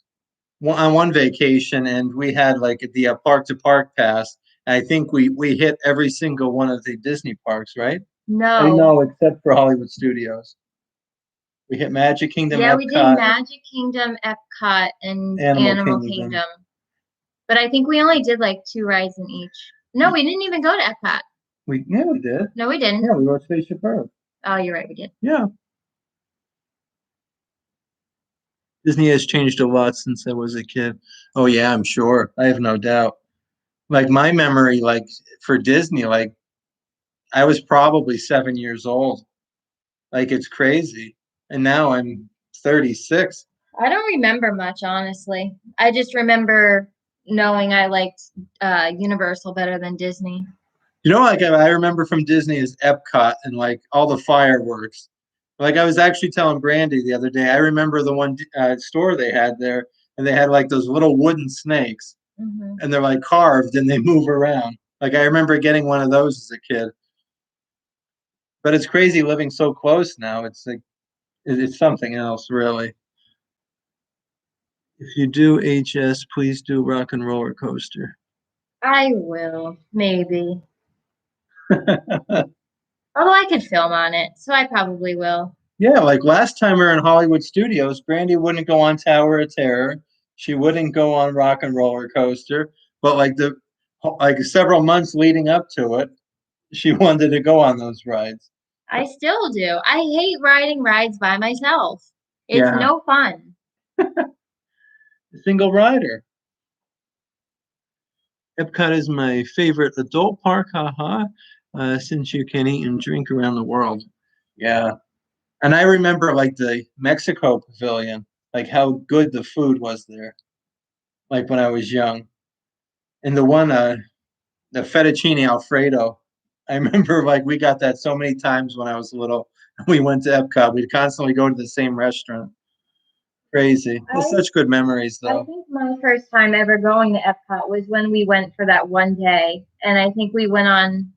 on one vacation and we had like the park to park pass. I think we hit every single one of the Disney parks, right? No. No, except for Hollywood Studios. We hit Magic Kingdom. Yeah, Epcot, we did Magic Kingdom, Epcot, and Animal Kingdom. But I think we only did like 2 rides in each. No, we didn't even go to Epcot. We did. No, we didn't. Yeah, we went to Spaceship Earth. Oh, you're right, we did. Yeah. Disney has changed a lot since I was a kid. Oh yeah, I'm sure. I have no doubt. Like my memory, like for Disney, like I was probably 7 years old. Like it's crazy. And now I'm 36. I don't remember much, honestly. I just remember knowing I liked Universal better than Disney. You know, like I remember from Disney is Epcot and like all the fireworks. Like I was actually telling Brandy the other day, I remember the one store they had there, and they had like those little wooden snakes, and they're like carved and they move around. Like I remember getting one of those as a kid. But it's crazy living so close now. It's like it's something else, really. If you do HS, please do Rock and Roller Coaster. I will, maybe. Although I could film on it, so I probably will. Yeah, like last time we were in Hollywood Studios, Brandy wouldn't go on Tower of Terror. She wouldn't go on Rock and Roller Coaster. But like the like several months leading up to it, she wanted to go on those rides. I still do. I hate riding rides by myself. It's Yeah. no fun. Single rider. Epcot is my favorite adult park, haha, since you can eat and drink around the world. Yeah. And I remember like the Mexico Pavilion, like how good the food was there, like when I was young. And the one, the fettuccine Alfredo, I remember like we got that so many times when I was little. We went to Epcot. We'd constantly go to the same restaurant. Crazy. Well, such good memories, though. I think my first time ever going to Epcot was when we went for that one day, and I think we went on.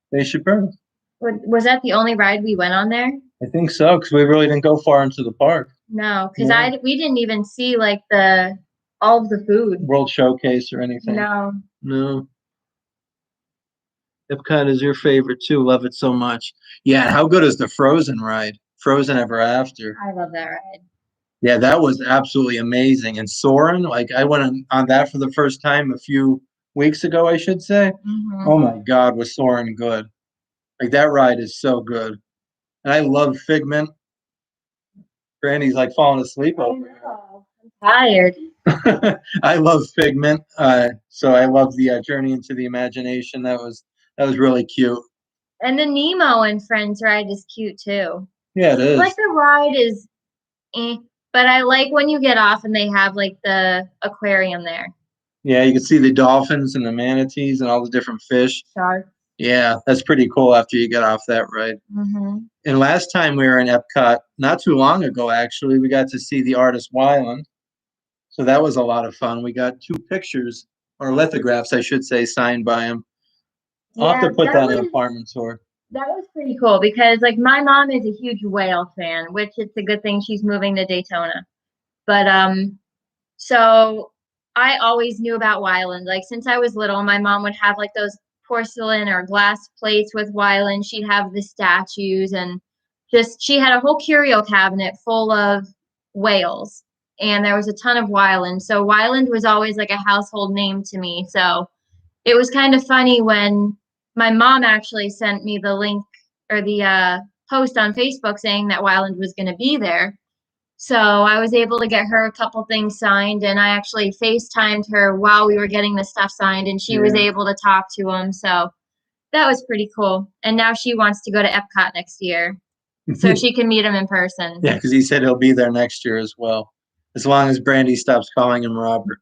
Spaceship Earth. Was that the only ride we went on there? I think so, because we really didn't go far into the park. No, because we didn't even see like all of the food. World Showcase or anything. No. Epcot is your favorite too. Love it so much. Yeah, how good is the Frozen ride? Frozen Ever After. I love that ride. Yeah, that was absolutely amazing. And Soarin', like I went on that for the first time a few weeks ago, I should say. Mm-hmm. Oh my God, was Soarin' good. Like that ride is so good. And I love Figment. Brandy's like falling asleep over here. I'm tired. I love Figment. So I love the Journey into the Imagination. That was really cute. And the Nemo and Friends ride is cute too. Yeah, it is. Like the ride is, but I like when you get off and they have like the aquarium there. Yeah, you can see the dolphins and the manatees and all the different fish. Sharks. Yeah, that's pretty cool after you get off that ride. Mm-hmm. And last time we were in Epcot, not too long ago, actually, we got to see the artist Weiland. So that was a lot of fun. We got 2 pictures, or lithographs, I should say, signed by him. I'll have to put that in an apartment tour. That was pretty cool because, like, my mom is a huge whale fan, which it's a good thing she's moving to Daytona. But, so I always knew about Weiland. Like, since I was little, my mom would have, like, those porcelain or glass plates with Weiland. She'd have the statues and she had a whole curio cabinet full of whales. And there was a ton of Weiland. So Weiland was always, like, a household name to me. So it was kind of funny when my mom actually sent me the link or the post on Facebook saying that Weiland was going to be there. So I was able to get her a couple things signed, and I actually FaceTimed her while we were getting the stuff signed, and she was able to talk to him. So that was pretty cool. And now she wants to go to Epcot next year so she can meet him in person. Yeah, because he said he'll be there next year as well, as long as Brandy stops calling him Robert.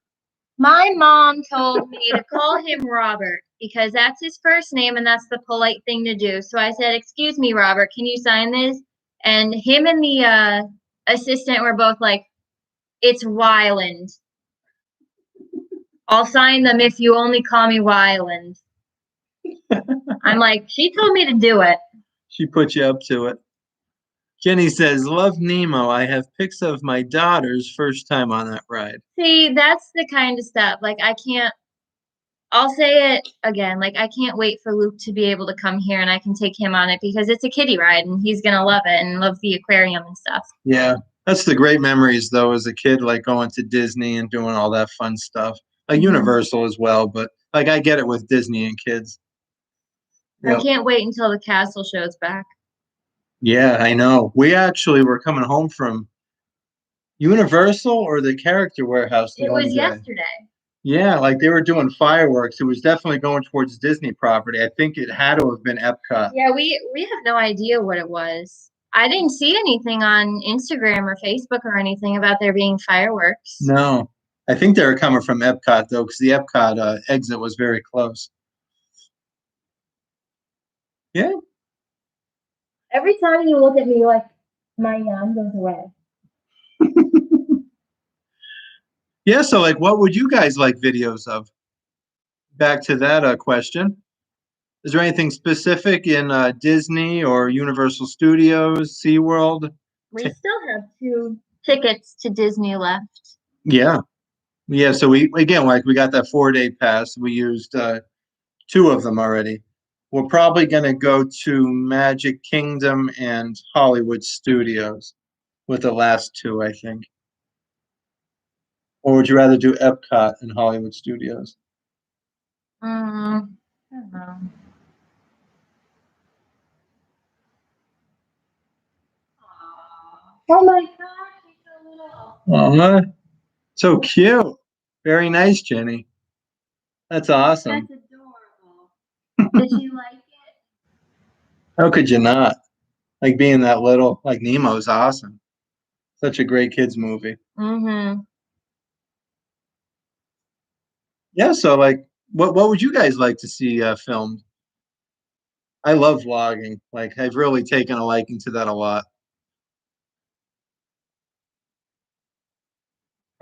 My mom told me to call him Robert because that's his first name and that's the polite thing to do. So I said, "Excuse me, Robert, can you sign this?" And him and the assistant were both like, "It's Weiland. I'll sign them if you only call me Weiland." I'm like, she told me to do it. She put you up to it. Jenny says, "Love Nemo. I have pics of my daughter's first time on that ride." See, that's the kind of stuff. Like, I'll say it again. Like, I can't wait for Luke to be able to come here and I can take him on it because it's a kiddie ride and he's going to love it and love the aquarium and stuff. Yeah. That's the great memories, though, as a kid, like going to Disney and doing all that fun stuff. Like Universal as well, but like I get it with Disney and kids. Yep. I can't wait until the castle show's back. Yeah, I know. We actually were coming home from Universal or the Character Warehouse. It was yesterday. Yeah, like they were doing fireworks. It was definitely going towards Disney property. I think it had to have been Epcot. Yeah, we have no idea what it was. I didn't see anything on Instagram or Facebook or anything about there being fireworks. No, I think they were coming from Epcot though, because the Epcot exit was very close. Yeah. Every time you look at me, like my yawn goes away. Yeah, so like what would you guys like videos of? Back to that question. Is there anything specific in Disney or Universal Studios, SeaWorld? We still have 2 tickets to Disney left. Yeah. Yeah, so we got that 4-day pass. We used 2 of them already. We're probably going to go to Magic Kingdom and Hollywood Studios with the last 2, I think. Or would you rather do Epcot and Hollywood Studios? I don't know. Oh my gosh, he's so little. Aw, so cute. Very nice, Jenny. That's awesome. That's adorable. Did you like it? How could you not? Like being that little, like Nemo's awesome. Such a great kids movie. Mm-hmm. Yeah, so like what would you guys like to see filmed? I love vlogging. Like I've really taken a liking to that a lot.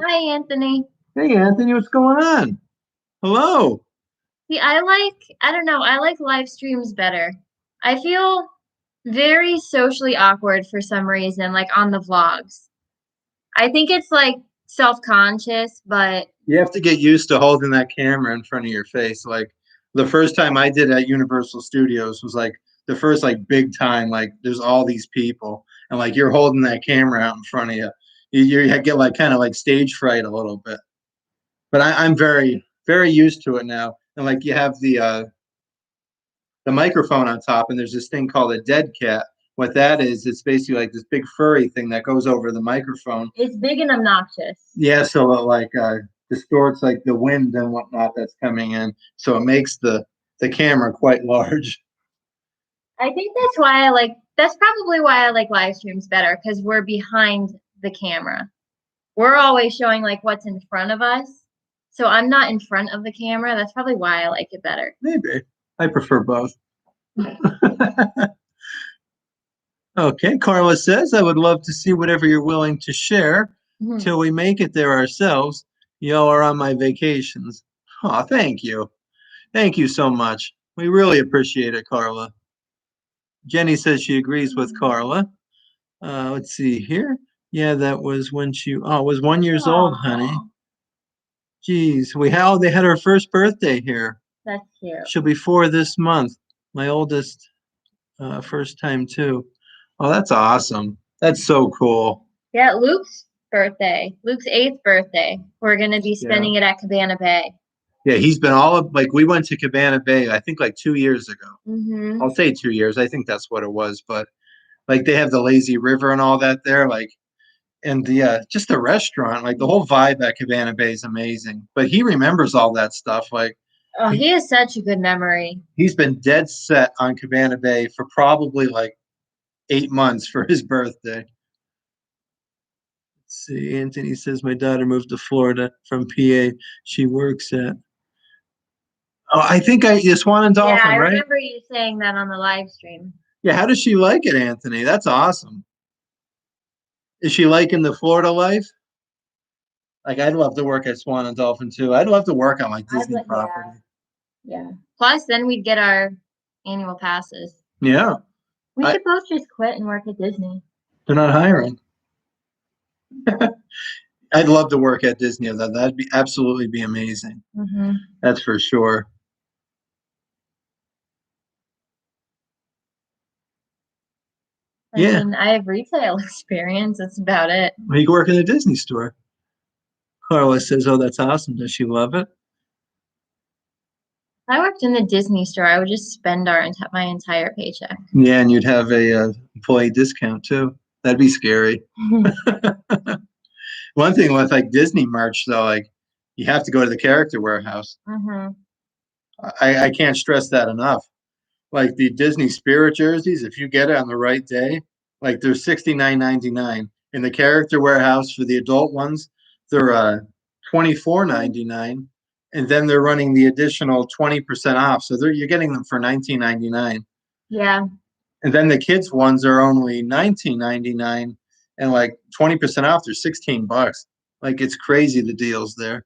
Hi, Anthony. Hey Anthony, what's going on? Hello. See, I don't know, I like live streams better. I feel very socially awkward for some reason, like on the vlogs. I think it's like self-conscious, but You have to get used to holding that camera in front of your face. Like the first time I did at Universal Studios was like the first like big time. Like there's all these people, and like you're holding that camera out in front of you. You get like kind of like stage fright a little bit. But I'm very used to it now. And like you have the microphone on top, and there's this thing called a dead cat. What that is, it's basically like this big furry thing that goes over the microphone. it's big and obnoxious. Yeah, so it like distorts like the wind and whatnot that's coming in, so it makes the camera quite large. I think that's probably why I like live streams better because we're behind the camera. We're always showing like what's in front of us. So I'm not in front of the camera. That's probably why I like it better. Maybe I prefer both. Okay, Carla says, I would love to see whatever you're willing to share till we make it there ourselves. Y'all are on my vacations. Oh, thank you. Thank you so much. We really appreciate it, Carla. Jenny says she agrees with Carla. Let's see here. Yeah, that was when she was 1 year old, honey. Geez, they had her first birthday here. That's cute. She'll be 4 this month. My oldest first time too. Oh, that's awesome. That's so cool. Yeah, Luke's birthday. Luke's 8th birthday. We're gonna be spending it at Cabana Bay. Yeah, he's been like we went to Cabana Bay, I think like 2 years ago. I'll say 2 years. I think that's what it was. But like they have the lazy river and all that there, like and the just the restaurant, like the whole vibe at Cabana Bay is amazing. But he remembers all that stuff. Like he has such a good memory. He's been dead set on Cabana Bay for probably like 8 months for his birthday. Let's see, Anthony says my daughter moved to Florida from PA. She works at I think Swan and Dolphin, I right? remember you saying that on the live stream. Yeah, how does she like it, Anthony? That's awesome. Is she liking the Florida life? Like, I'd love to work at Swan and Dolphin too. I'd love to work on like Disney property. Yeah. Plus, then we'd get our annual passes. Yeah. We could both just quit and work at Disney. They're not hiring. I'd love to work at Disney. That'd be absolutely be amazing. That's for sure. I mean, I have retail experience. That's about it. Well, you can work in a Disney store. Carla says, "Oh, that's awesome. Does she love it?" If I worked in the Disney store, I would just spend my entire paycheck. Yeah, and you'd have a employee discount too. That'd be scary. One thing with like Disney merch, though, like you have to go to the character warehouse. I can't stress that enough. Like the Disney Spirit jerseys, if you get it on the right day, like they're $69.99. In the character warehouse for the adult ones, they're $24.99, and then they're running the additional 20% off. So you're getting them for $19.99. Yeah. And then the kids ones are only $19.99, and like 20% off, they're $16. Like it's crazy the deals there.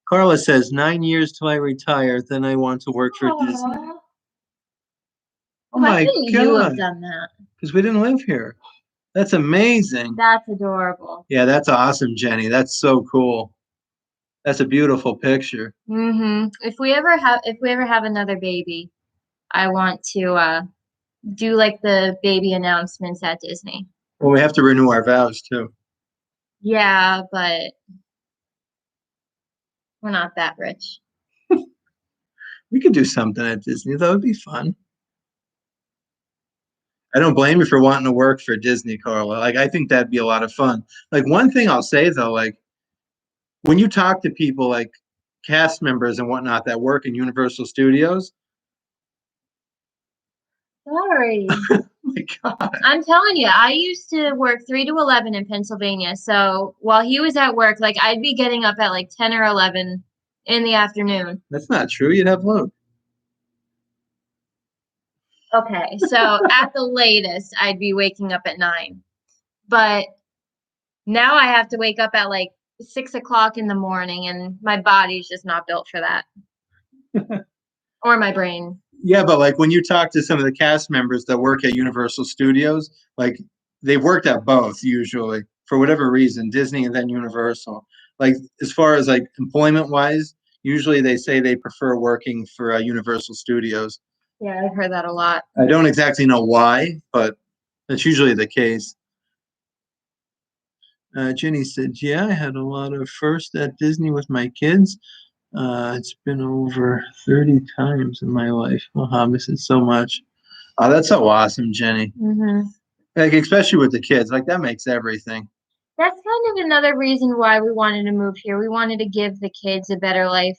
Carla says 9 years till I retire, then I want to work for Disney. Oh my God! You have done that because we didn't live here. That's amazing. That's adorable. Yeah, that's awesome, Jenny. That's so cool. That's a beautiful picture. If we ever have another baby, I want to do like the baby announcements at Disney. Well, we have to renew our vows too. Yeah, but we're not that rich. We could do something at Disney. That would be fun. I don't blame you for wanting to work for Disney, Carla. Like, I think that'd be a lot of fun. Like, one thing I'll say though, like, when you talk to people like cast members and whatnot that work in Universal Studios. Sorry. Oh my God. I'm telling you, I used to work 3 to 11 in Pennsylvania. So while he was at work, like I'd be getting up at like 10 or 11 in the afternoon. That's not true. You'd have Luke. Okay, so at the latest, I'd be waking up at 9. But now I have to wake up at like 6 o'clock in the morning, and my body's just not built for that. Or my brain. Yeah, but like when you talk to some of the cast members that work at Universal Studios, like they've worked at both usually for whatever reason, Disney and then Universal. Like as far as like employment wise, usually they say they prefer working for Universal Studios. Yeah, I've heard that a lot. I don't exactly know why, but that's usually the case. Jenny said, yeah, I had a lot of first at Disney with my kids. It's been over 30 times in my life. Oh, I miss it so much. Oh, that's so awesome, Jenny. Mm-hmm. Like, especially with the kids, like that makes everything. That's kind of another reason why we wanted to move here. We wanted to give the kids a better life,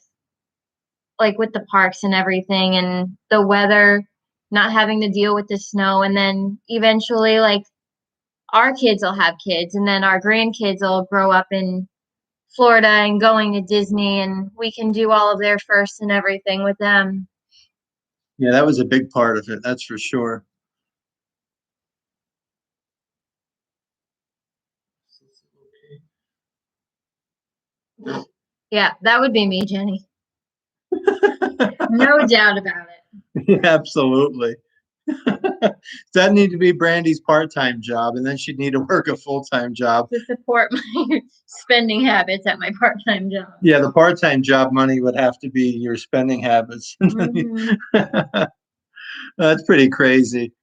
like with the parks and everything and the weather, not having to deal with the snow. And then eventually, like, our kids will have kids, and then our grandkids will grow up in Florida and going to Disney, and we can do all of their firsts and everything with them. Yeah, that was a big part of it. That's for sure. Yeah, that would be me, Jenny. No doubt about it. Yeah, absolutely. That need to be Brandy's part-time job, and then she'd need to work a full-time job to support my spending habits at my part-time job. Yeah, the part-time job money would have to be your spending habits. Mm-hmm. That's pretty crazy.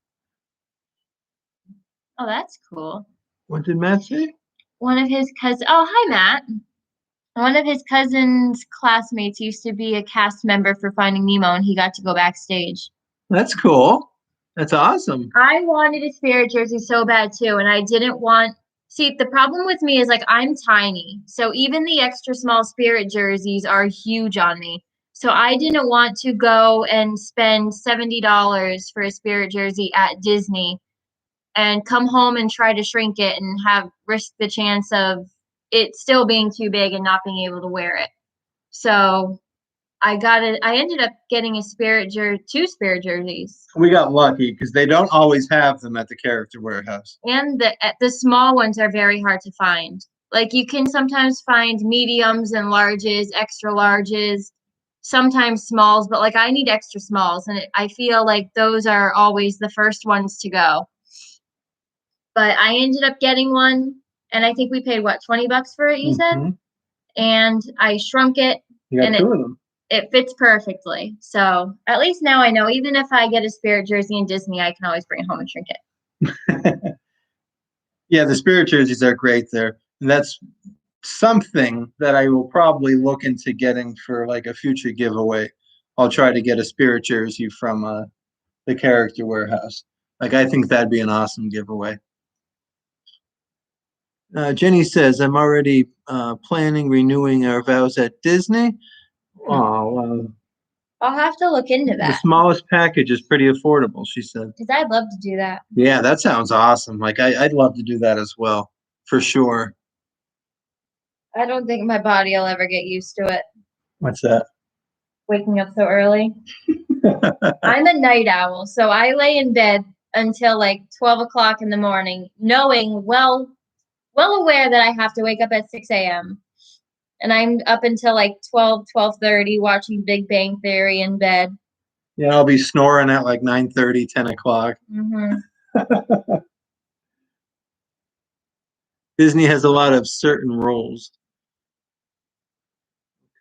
Oh, that's cool. What did Matt say? One of his cousins. Oh, hi, Matt. One of his cousin's classmates used to be a cast member for Finding Nemo, and he got to go backstage. That's cool. That's awesome. I wanted a Spirit jersey so bad too, and I didn't want. See, the problem with me is like I'm tiny, so even the extra small Spirit jerseys are huge on me. So I didn't want to go and spend $70 for a Spirit jersey at Disney and come home and try to shrink it and have risk the chance of it still being too big and not being able to wear it. So I ended up getting two Spirit jerseys. We got lucky because they don't always have them at the Character Warehouse. And the small ones are very hard to find. Like you can sometimes find mediums and larges, extra larges, sometimes smalls, but like I need extra smalls, and I feel like those are always the first ones to go. But I ended up getting one, and I think we paid what, $20 for it, you said? And I shrunk it. You got two of them. It fits perfectly. So at least now I know, even if I get a Spirit jersey in Disney, I can always bring it home and shrink it. Yeah, the Spirit jerseys are great there. And that's something that I will probably look into getting for like a future giveaway. I'll try to get a Spirit jersey from the Character Warehouse. Like, I think that'd be an awesome giveaway. Jenny says, I'm already planning renewing our vows at Disney. Oh, I'll have to look into that. The smallest package is pretty affordable, she said. Because I'd love to do that. Yeah, that sounds awesome. Like, I'd love to do that as well, for sure. I don't think my body will ever get used to it. What's that? Waking up so early. I'm a night owl, so I lay in bed until like 12 o'clock in the morning, knowing well aware that I have to wake up at 6 a.m. And I'm up until like 12:30 watching Big Bang Theory in bed. Yeah, I'll be snoring at like 9:30, 10 o'clock. Mm-hmm. Disney has a lot of certain rules.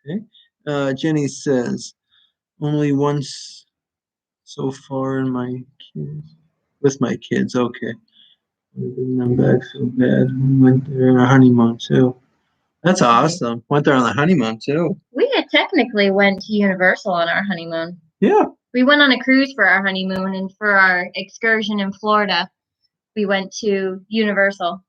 Okay. Jenny says, only once so far in with my kids. Okay. Bring them back so bad. We went there on our honeymoon too. That's awesome. Went there on the honeymoon too. We had technically went to Universal on our honeymoon. Yeah. We went on a cruise for our honeymoon, and for our excursion in Florida, we went to Universal.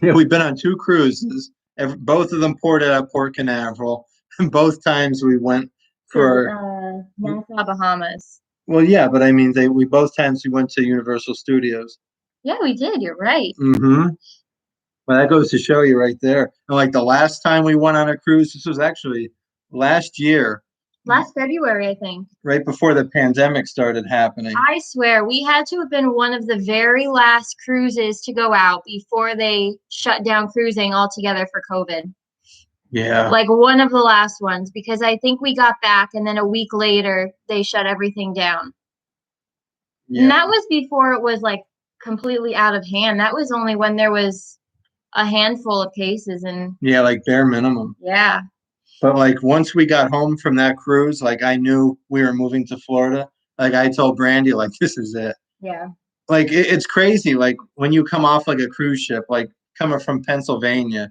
Yeah, we've been on 2 cruises. Both of them ported at Port Canaveral. And both times we went for Nassau, Bahamas. Well, yeah, but I mean, both times we went to Universal Studios. Yeah, we did. You're right. Mm-hmm. Well, that goes to show you right there. And like the last time we went on a cruise, this was actually last year. Last February, I think. Right before the pandemic started happening. I swear, we had to have been one of the very last cruises to go out before they shut down cruising altogether for COVID. Yeah. Like one of the last ones, because I think we got back and then a week later they shut everything down. Yeah. And that was before it was like completely out of hand. That was only when there was a handful of cases and yeah, like bare minimum. Yeah. But like once we got home from that cruise, like I knew we were moving to Florida. Like I told Brandy, like this is it. Yeah. Like it's crazy. Like when you come off like a cruise ship, like coming from Pennsylvania,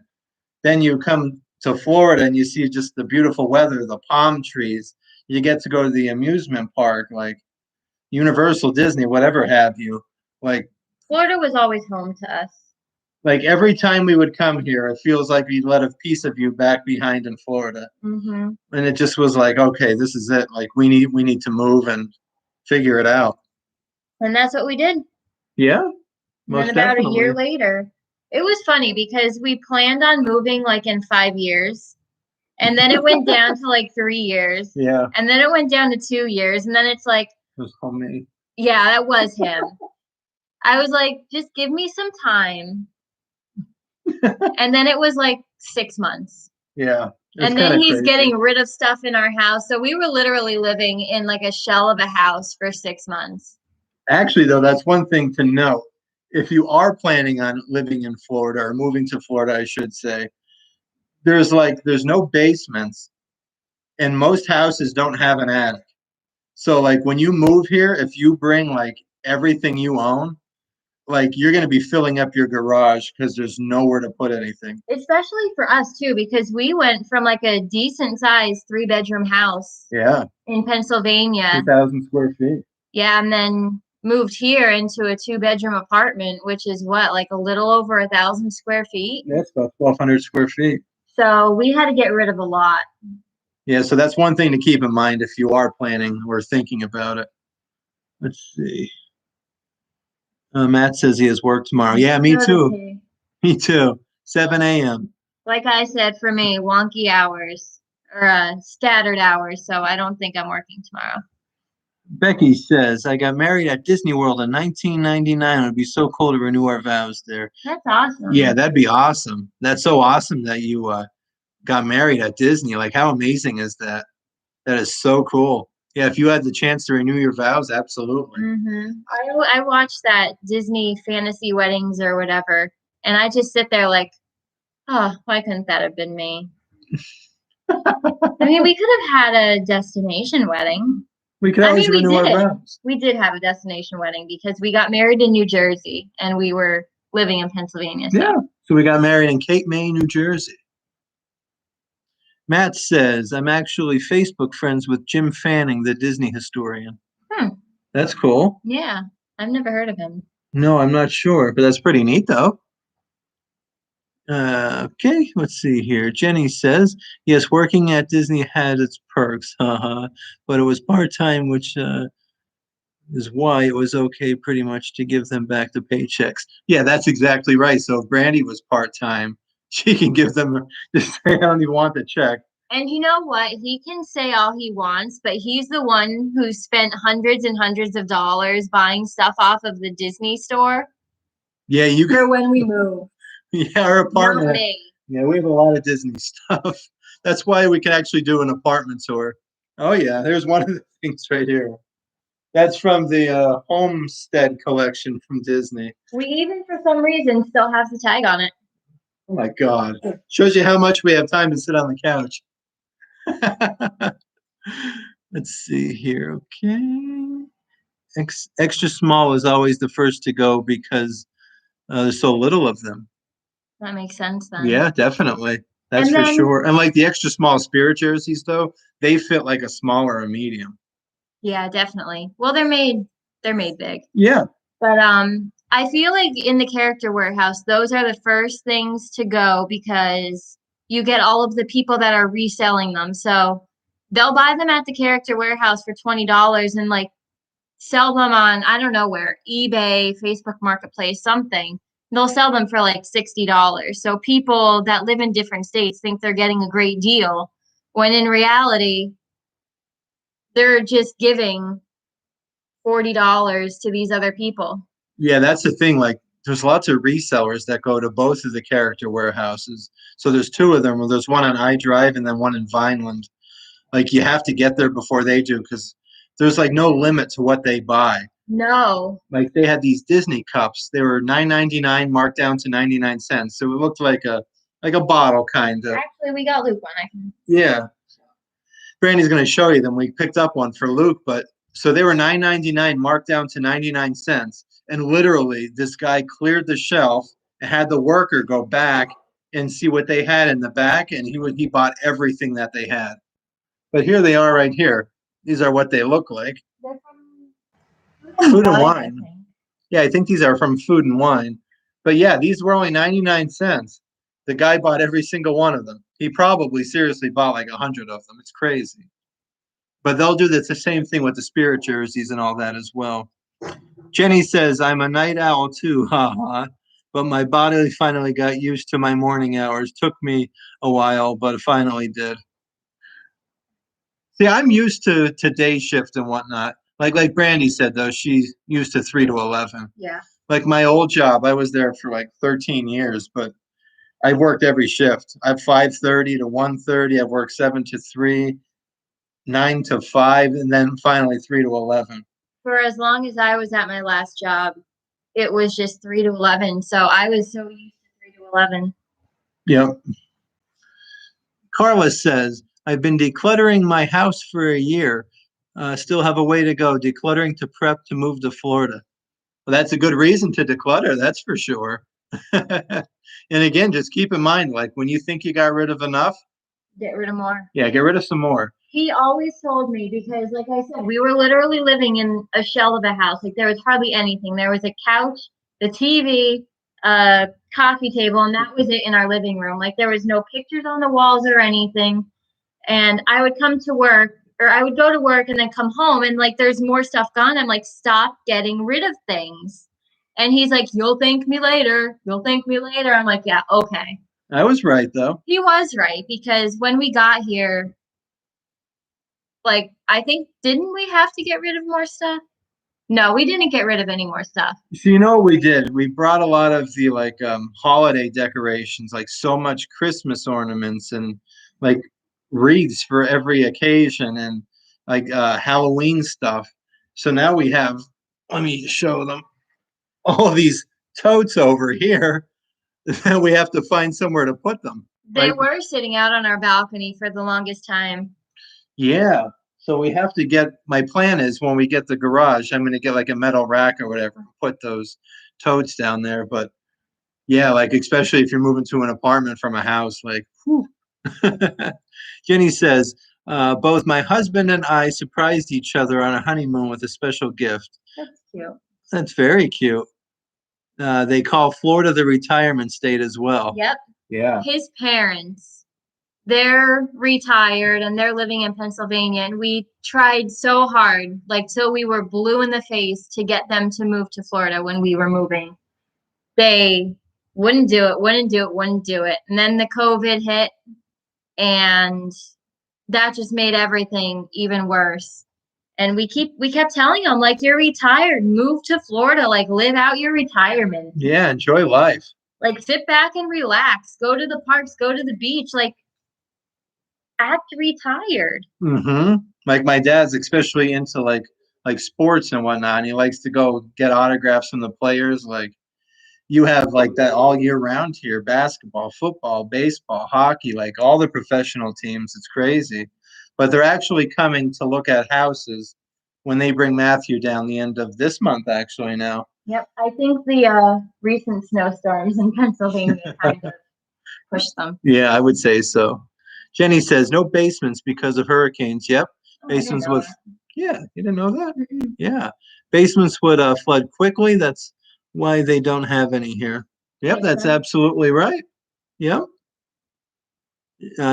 then you come to Florida and you see just the beautiful weather, the palm trees. You get to go to the amusement park, like Universal, Disney, whatever have you. Like Florida was always home to us. Like every time we would come here, it feels like we let a piece of you back behind in Florida. Mm-hmm. And it just was like, okay, this is it. Like we need to move and figure it out. And that's what we did. Yeah. And then about a year later, it was funny because we planned on moving like in 5 years. And then it went down to like 3 years. Yeah. And then it went down to 2 years. And then it's like, it was homemade. Yeah, that was him. I was like, just give me some time. And then it was like 6 months. Yeah. And then he's getting rid of stuff in our house. So we were literally living in like a shell of a house for 6 months. Actually, though, that's one thing to note. If you are planning on living in Florida or moving to Florida, I should say, there's no basements and most houses don't have an attic. So like when you move here, if you bring like everything you own, like you're going to be filling up your garage because there's nowhere to put anything. Especially for us too, because we went from like a decent sized 3-bedroom house. Yeah. In Pennsylvania. 2,000 square feet. Yeah, and then moved here into a 2-bedroom apartment, which is what, like a little over 1,000 square feet? Yeah, it's about 1,200 square feet. So we had to get rid of a lot. Yeah, so that's one thing to keep in mind if you are planning or thinking about it. Let's see. Matt says he has work tomorrow. Yeah, me too. Okay. Me too. 7 a.m. Like I said, for me, wonky hours or scattered hours. So I don't think I'm working tomorrow. Becky says, I got married at Disney World in 1999. It would be so cool to renew our vows there. That's awesome. Yeah, that'd be awesome. That's so awesome that you got married at Disney. Like, how amazing is that? That is so cool. Yeah, if you had the chance to renew your vows, absolutely. Mm-hmm. I watched that Disney fantasy weddings or whatever, and I just sit there like, oh, why couldn't that have been me? I mean, we could have had a destination wedding. We could always renew our vows. We did have a destination wedding because we got married in New Jersey and we were living in Pennsylvania. So. Yeah, so we got married in Cape May, New Jersey. Matt says, I'm actually Facebook friends with Jim Fanning, the Disney historian. That's cool. Yeah, I've never heard of him. No, I'm not sure, but that's pretty neat, though. Okay, let's see here. Jenny says, yes, working at Disney had its perks, but it was part-time, which is why it was okay pretty much to give them back the paychecks. Yeah, that's exactly right. So if Brandy was part-time, she can give them, just say, I don't even want the check. And you know what? He can say all he wants, but he's the one who spent hundreds and hundreds of dollars buying stuff off of the Disney store. Yeah, you for when we move. Yeah, our apartment. Not me. Yeah, we have a lot of Disney stuff. That's why we can actually do an apartment tour. Oh yeah, there's one of the things right here. That's from the Homestead collection from Disney. We even, for some reason, still have the tag on it. Oh my God. Shows you how much we have time to sit on the couch. Let's see here. Okay. Extra small is always the first to go because there's so little of them. That makes sense then. Yeah, definitely. That's for sure. And like the extra small spirit jerseys, though, they fit like a small or a medium. Yeah, definitely. Well, they're made big. Yeah. But I feel like in the character warehouse, those are the first things to go because you get all of the people that are reselling them. So they'll buy them at the character warehouse for $20 and like sell them on, I don't know where, eBay, Facebook Marketplace, something. They'll sell them for like $60. So people that live in different states think they're getting a great deal when in reality, they're just giving $40 to these other people. Yeah, that's the thing. Like, there's lots of resellers that go to both of the character warehouses. So there's two of them. Well, there's one on iDrive and then one in Vineland. Like, you have to get there before they do because there's like no limit to what they buy. No. Like they had these Disney cups. They were $9.99 marked down to 99 cents. So it looked like a bottle kind of. Actually, we got Luke one. Yeah. Brandy's going to show you them. We picked up one for Luke, but so they were $9.99 marked down to 99 cents. And literally, this guy cleared the shelf and had the worker go back and see what they had in the back, and he bought everything that they had. But here they are right here. These are what they look like. They're from Food and Wine. Yeah, I think these are from Food and Wine. But yeah, these were only 99 cents. The guy bought every single one of them. He probably seriously bought like 100 of them. It's crazy. But they'll do the same thing with the spirit jerseys and all that as well. Jenny says, I'm a night owl too, haha. But my body finally got used to my morning hours. Took me a while, but it finally did. See, I'm used to day shift and whatnot. Like Brandy said, though, she's used to 3 to 11. Yeah. Like my old job, I was there for like 13 years, but I worked every shift. I've 5:30 to 1:30. I've worked 7 to 3, 9 to 5, and then finally 3 to 11. For as long as I was at my last job, it was just 3 to 11. So I was so used to 3 to 11. Yep. Carla says, I've been decluttering my house for a year. Still have a way to go. Decluttering to prep to move to Florida. Well, that's a good reason to declutter, that's for sure. And again, just keep in mind, like when you think you got rid of enough, get rid of more. Yeah, get rid of some more. He always told me because, like I said, we were literally living in a shell of a house. Like there was hardly anything. There was a couch, the TV, a coffee table, and that was it in our living room. Like there was no pictures on the walls or anything. And I would come to work, or I would go to work and then come home, and like there's more stuff gone. I'm like, stop getting rid of things. And he's like, you'll thank me later. You'll thank me later. I'm like, yeah, okay. I was right, though. He was right, because when we got here, like, I think, didn't we have to get rid of more stuff? No, we didn't get rid of any more stuff. So you know what we did? We brought a lot of the like holiday decorations, like so much Christmas ornaments and like wreaths for every occasion and like Halloween stuff. So now we have, let me show them, all these totes over here that we have to find somewhere to put them. They were sitting out on our balcony for the longest time. Yeah. So we have to get, my plan is when we get the garage, I'm going to get like a metal rack or whatever, and put those totes down there. But yeah, like especially if you're moving to an apartment from a house, like, whew. Jenny says, both my husband and I surprised each other on a honeymoon with a special gift. That's cute. That's very cute. They call Florida the retirement state as well. Yep. Yeah. His parents, they're retired and they're living in Pennsylvania. And we tried so hard, like till we were blue in the face, to get them to move to Florida when we were moving. They wouldn't do it. And then the COVID hit, and that just made everything even worse. And we kept telling them, like, you're retired, move to Florida, like live out your retirement. Yeah, enjoy life. Like sit back and relax, go to the parks, go to the beach, like act retired. Mm-hmm. Like my dad's especially into like sports and whatnot, and he likes to go get autographs from the players. Like you have like that all year round here, basketball, football, baseball, hockey, like all the professional teams. It's crazy. But they're actually coming to look at houses when they bring Matthew down the end of this month, actually now. Yep, I think the recent snowstorms in Pennsylvania kind of push them. Yeah, I would say so. Jenny says no basements because of hurricanes. Yep. Basements would. Yeah, you didn't know that? Mm-mm. Yeah. Basements would flood quickly. That's why they don't have any here. Yep, that's absolutely right. Yep.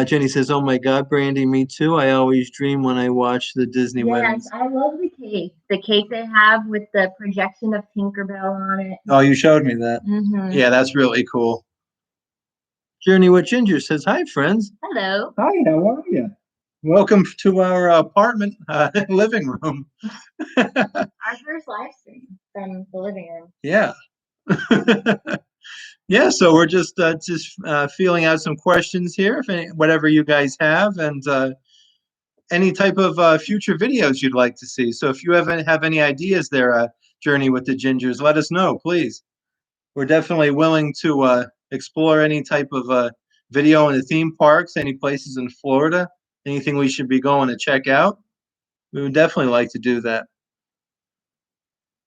Jenny says, "Oh my God, Brandy, me too. I always dream when I watch the Disney weddings." I love the cake. The cake they have with the projection of Tinkerbell on it. Oh, you showed me that. Mm-hmm. Yeah, that's really cool. Journey with Ginger says, "Hi, friends." Hello. Hi, how are you? Welcome to our apartment living room. Our first live stream from the living room. Yeah. Yeah, so we're just feeling out some questions here, if any, whatever you guys have, and any type of future videos you'd like to see. So if you have any ideas there, Journey with the Gingers, let us know, please. We're definitely willing to explore any type of video in the theme parks, any places in Florida, anything we should be going to check out. We would definitely like to do that.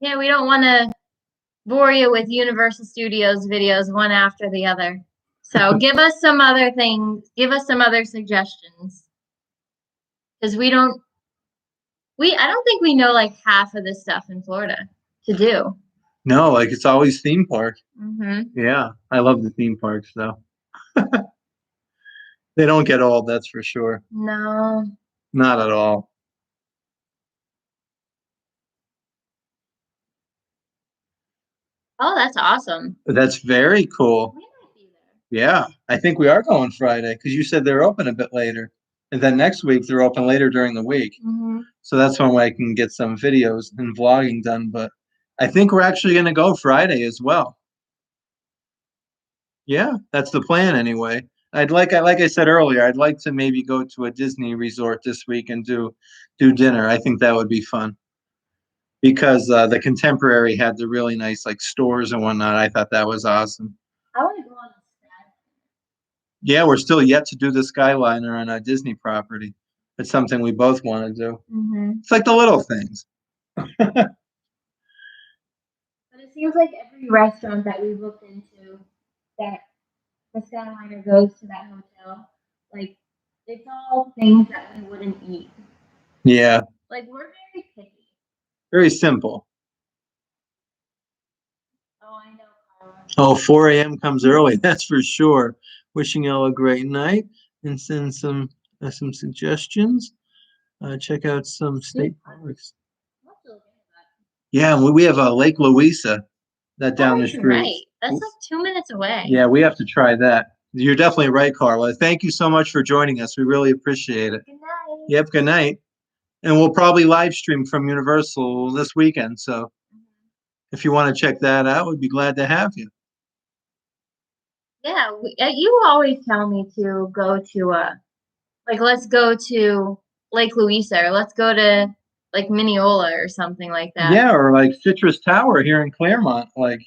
Yeah, we don't want to bore you with Universal Studios videos one after the other. So give us some other things. Give us some other suggestions. Because I don't think we know like half of this stuff in Florida to do. No, like it's always theme park. Mm-hmm. Yeah, I love the theme parks though. They don't get old, that's for sure. No. Not at all. Oh, that's awesome. That's very cool. We might be there. Yeah, I think we are going Friday because you said they're open a bit later. And then next week they're open later during the week. Mm-hmm. So that's one way I can get some videos and vlogging done. But I think we're actually going to go Friday as well. Yeah, that's the plan anyway. Like I said earlier, I'd like to maybe go to a Disney resort this week and do dinner. I think that would be fun. Because the Contemporary had the really nice like stores and whatnot. I thought that was awesome. I want to go on the sky. Yeah, we're still yet to do the Skyliner on a Disney property. It's something we both want to do. Mm-hmm. It's like the little things. But it seems like every restaurant that we've looked into that the Skyliner goes to that hotel, like it's all things that we wouldn't eat. Yeah. Like we're very picky. Very simple. Oh, I know, Carla. Oh, 4 a.m. comes early. That's for sure. Wishing y'all a great night and send some suggestions. Check out some state parks. Yeah, we have Lake Louisa that down the street. Right. That's like 2 minutes away. Yeah, we have to try that. You're definitely right, Carla. Thank you so much for joining us. We really appreciate it. Good night. Yep, good night. And we'll probably live stream from Universal this weekend. So if you want to check that out, we'd be glad to have you. Yeah, you always tell me to go to like let's go to Lake Louisa or let's go to like Mineola or something like that. Yeah, or like Citrus Tower here in Claremont. Like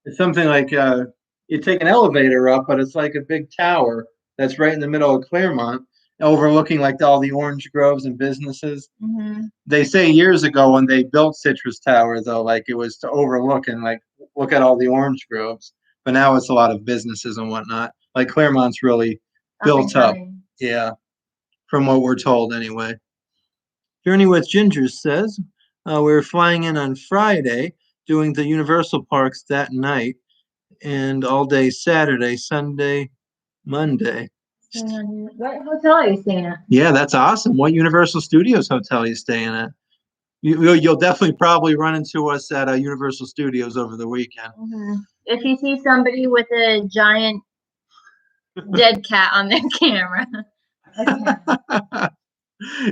it's something like you take an elevator up, but it's like a big tower that's right in the middle of Claremont, overlooking like all the orange groves and businesses. Mm-hmm. They say years ago when they built Citrus Tower, though, like it was to overlook and like look at all the orange groves. But now it's a lot of businesses and whatnot. Like Claremont's really built up. Yeah, from what we're told anyway. Journey with Ginger says, we're flying in on Friday, doing the Universal parks that night, and all day Saturday, Sunday, Monday. What hotel are you staying at? Yeah, that's awesome. What Universal Studios hotel are you staying at? You'll definitely probably run into us at Universal Studios over the weekend. Mm-hmm. If you see somebody with a giant dead cat on their camera.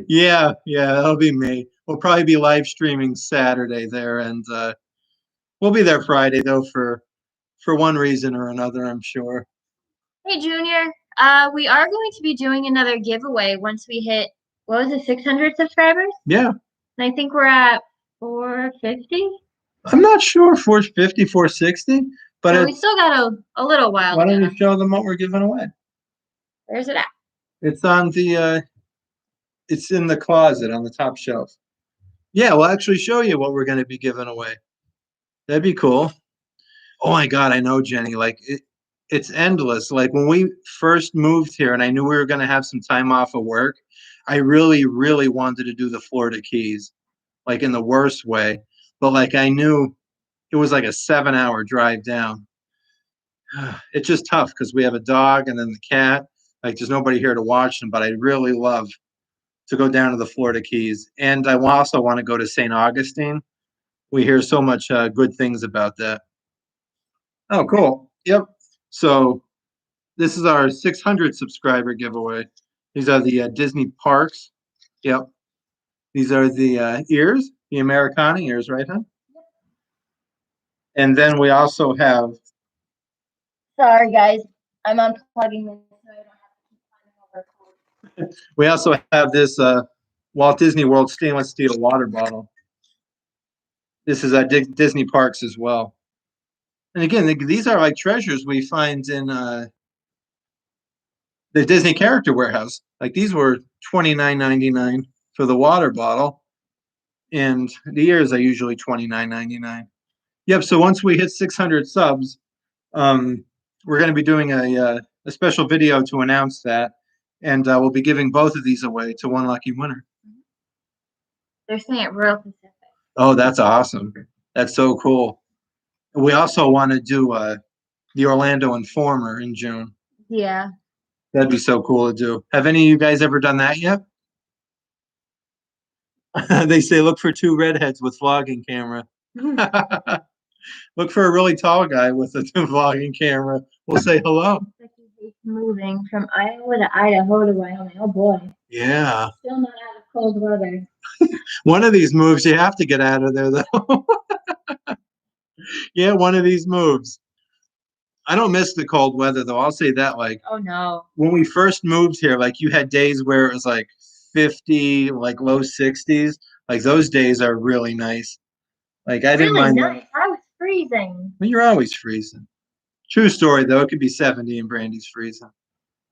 Yeah, that'll be me. We'll probably be live streaming Saturday there, and we'll be there Friday though for one reason or another, I'm sure. Hey, Junior. We are going to be doing another giveaway once we hit, what was it, 600 subscribers? Yeah. And I think we're at 450. I'm not sure, 450, 460, but so we still got a little while. Why don't you show them what we're giving away? Where's it at? It's on the it's in the closet on the top shelf. Yeah, we'll actually show you what we're going to be giving away. That'd be cool. Oh my God, I know, Jenny. Like it's endless. Like when we first moved here and I knew we were going to have some time off of work, I really, really wanted to do the Florida Keys, like in the worst way. But like I knew it was like a 7-hour drive down. It's just tough because we have a dog and then the cat. Like there's nobody here to watch them, but I really love to go down to the Florida Keys. And I also want to go to St. Augustine. We hear so much good things about that. Oh, cool. Yep. So this is our 600 subscriber giveaway. These are the Disney parks. Yep. These are the ears, the Americana ears, right, huh? And then we also have. Sorry, guys. I'm unplugging this so I don't have to keep climbing over. We also have this Walt Disney World stainless steel water bottle. This is Disney parks as well. And again, these are like treasures we find in the Disney Character Warehouse. Like these were $29.99 for the water bottle, and the ears are usually $29.99. Yep. So once we hit 600 subs, we're going to be doing a special video to announce that, and we'll be giving both of these away to one lucky winner. They're saying it real specific. Oh, that's awesome. That's so cool. We also want to do the Orlando Informer in June. Yeah. That'd be so cool to do. Have any of you guys ever done that yet? They say look for 2 redheads with vlogging camera. Look for a really tall guy with a vlogging camera. We'll say hello. Moving from Iowa to Idaho to Wyoming. Oh boy. Yeah. Still not out of cold weather. One of these moves you have to get out of there though. Yeah, one of these moves. I don't miss the cold weather though. I'll say that. Like, oh no. When we first moved here, like you had days where it was like 50, like low 60s. Like those days are really nice. Like I didn't mind nice. I was freezing. Well, you're always freezing. True story though. It could be 70 and Brandy's freezing.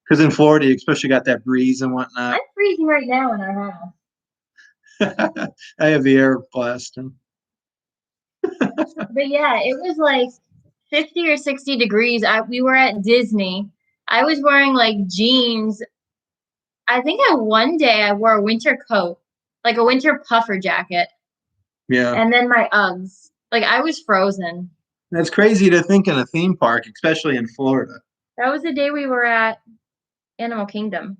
Because in Florida, you especially got that breeze and whatnot. I'm freezing right now in our house. I have the air blasting. But yeah, it was like 50 or 60 degrees. We were at Disney. I was wearing like jeans. I think one day I wore a winter coat, like a winter puffer jacket. Yeah. And then my Uggs. Like I was frozen. That's crazy to think in a theme park, especially in Florida. That was the day we were at Animal Kingdom.